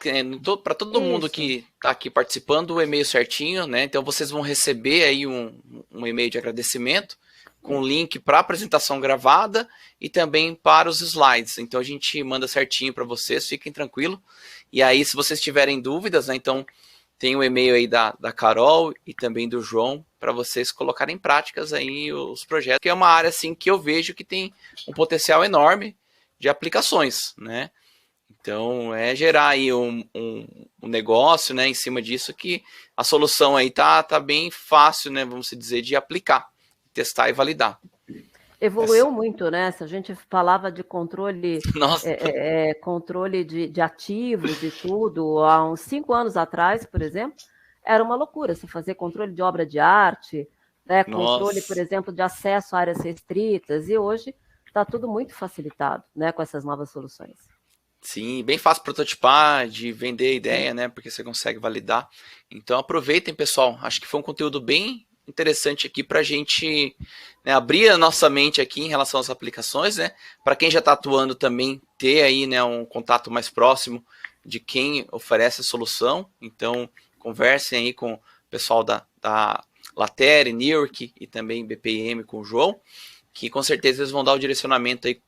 para todo mundo que está aqui participando o e-mail certinho, né? Então vocês vão receber aí um e-mail de agradecimento com link para a apresentação gravada e também para os slides. Então a gente manda certinho para vocês, fiquem tranquilos. E aí, se vocês tiverem dúvidas, né, então tem o e-mail aí da Carol e também do João para vocês colocarem em práticas aí os projetos, que é uma área assim que eu vejo que tem um potencial enorme de aplicações, né? Então, é gerar aí um negócio, né, em cima disso, que a solução aí tá bem fácil, né, vamos dizer, de aplicar, testar e validar. Evoluiu muito, né? Se a gente falava de controle, Nossa. Controle de ativos e tudo, há uns 5 anos atrás, por exemplo, era uma loucura você fazer controle de obra de arte, né? Controle, por exemplo, de acesso a áreas restritas, e hoje está tudo muito facilitado, né, com essas novas soluções. Sim, bem fácil prototipar, de vender a ideia, né? Porque você consegue validar. Então aproveitem, pessoal. Acho que foi um conteúdo bem interessante aqui para a gente, né, abrir a nossa mente aqui em relação às aplicações, né? Para quem já está atuando também ter aí, né, um contato mais próximo de quem oferece a solução. Então conversem aí com o pessoal da Latere, Newark e também BPM com o João, que com certeza eles vão dar o direcionamento aí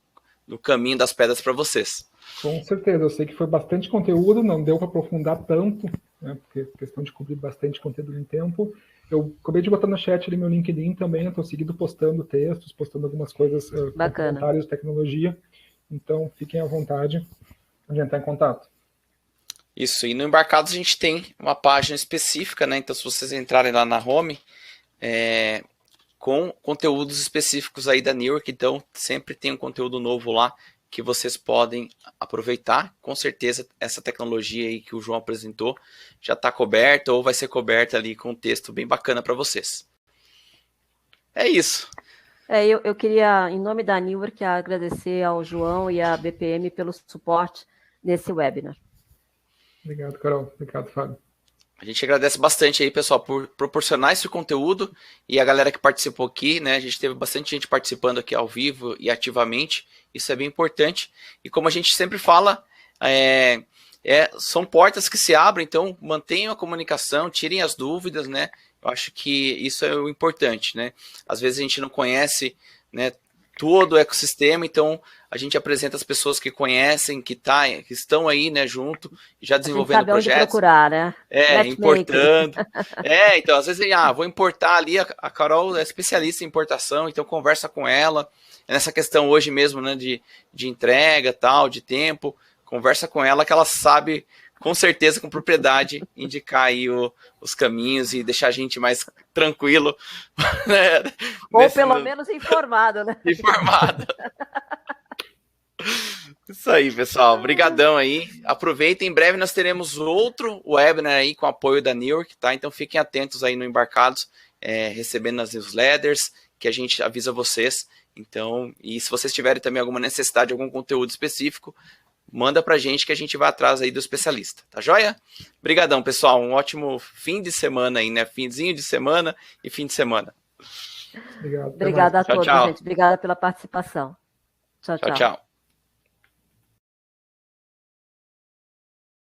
no caminho das pedras para vocês. Com certeza, eu sei que foi bastante conteúdo, não deu para aprofundar tanto, né, porque questão de cobrir bastante conteúdo em tempo. Eu acabei de botar no chat ali meu LinkedIn também, estou seguindo postando textos, postando algumas coisas, comentários de tecnologia, então fiquem à vontade de entrar em contato. Isso, e no Embarcados a gente tem uma página específica, né, então se vocês entrarem lá na home, com conteúdos específicos aí da Newark, então sempre tem um conteúdo novo lá que vocês podem aproveitar. Com certeza, essa tecnologia aí que o João apresentou já está coberta ou vai ser coberta ali com um texto bem bacana para vocês. É isso. Eu queria, em nome da Newark, agradecer ao João e à BPM pelo suporte nesse webinar. Obrigado, Carol. Obrigado, Fábio. A gente agradece bastante aí, pessoal, por proporcionar esse conteúdo e a galera que participou aqui, né? A gente teve bastante gente participando aqui ao vivo e ativamente, isso é bem importante. E como a gente sempre fala, são portas que se abrem, então mantenham a comunicação, tirem as dúvidas, né? Eu acho que isso é o importante, né? Às vezes a gente não conhece, né, todo o ecossistema, então a gente apresenta as pessoas que conhecem, que estão aí, né, junto, já desenvolvendo projetos. Onde procurar, né? Importando. Então, às vezes, vou importar ali, a Carol é especialista em importação, então conversa com ela. Nessa questão hoje mesmo, né, de entrega, tal, de tempo, conversa com ela que ela sabe, com certeza, com propriedade, indicar aí os caminhos e deixar a gente mais tranquilo. Né? Ou pelo menos informado, né? Informado. Isso aí, pessoal. Obrigadão aí. Aproveitem. Em breve nós teremos outro webinar aí com apoio da Newark, tá? Então fiquem atentos aí no Embarcados, recebendo as newsletters, que a gente avisa vocês. Então, e se vocês tiverem também alguma necessidade, algum conteúdo específico, manda pra gente que a gente vai atrás aí do especialista, tá joia? Obrigadão, pessoal. Um ótimo fim de semana aí, né? Finzinho de semana e fim de semana. Obrigado. Obrigada a todos, gente. Obrigada pela participação. Tchau, tchau. Tchau, tchau.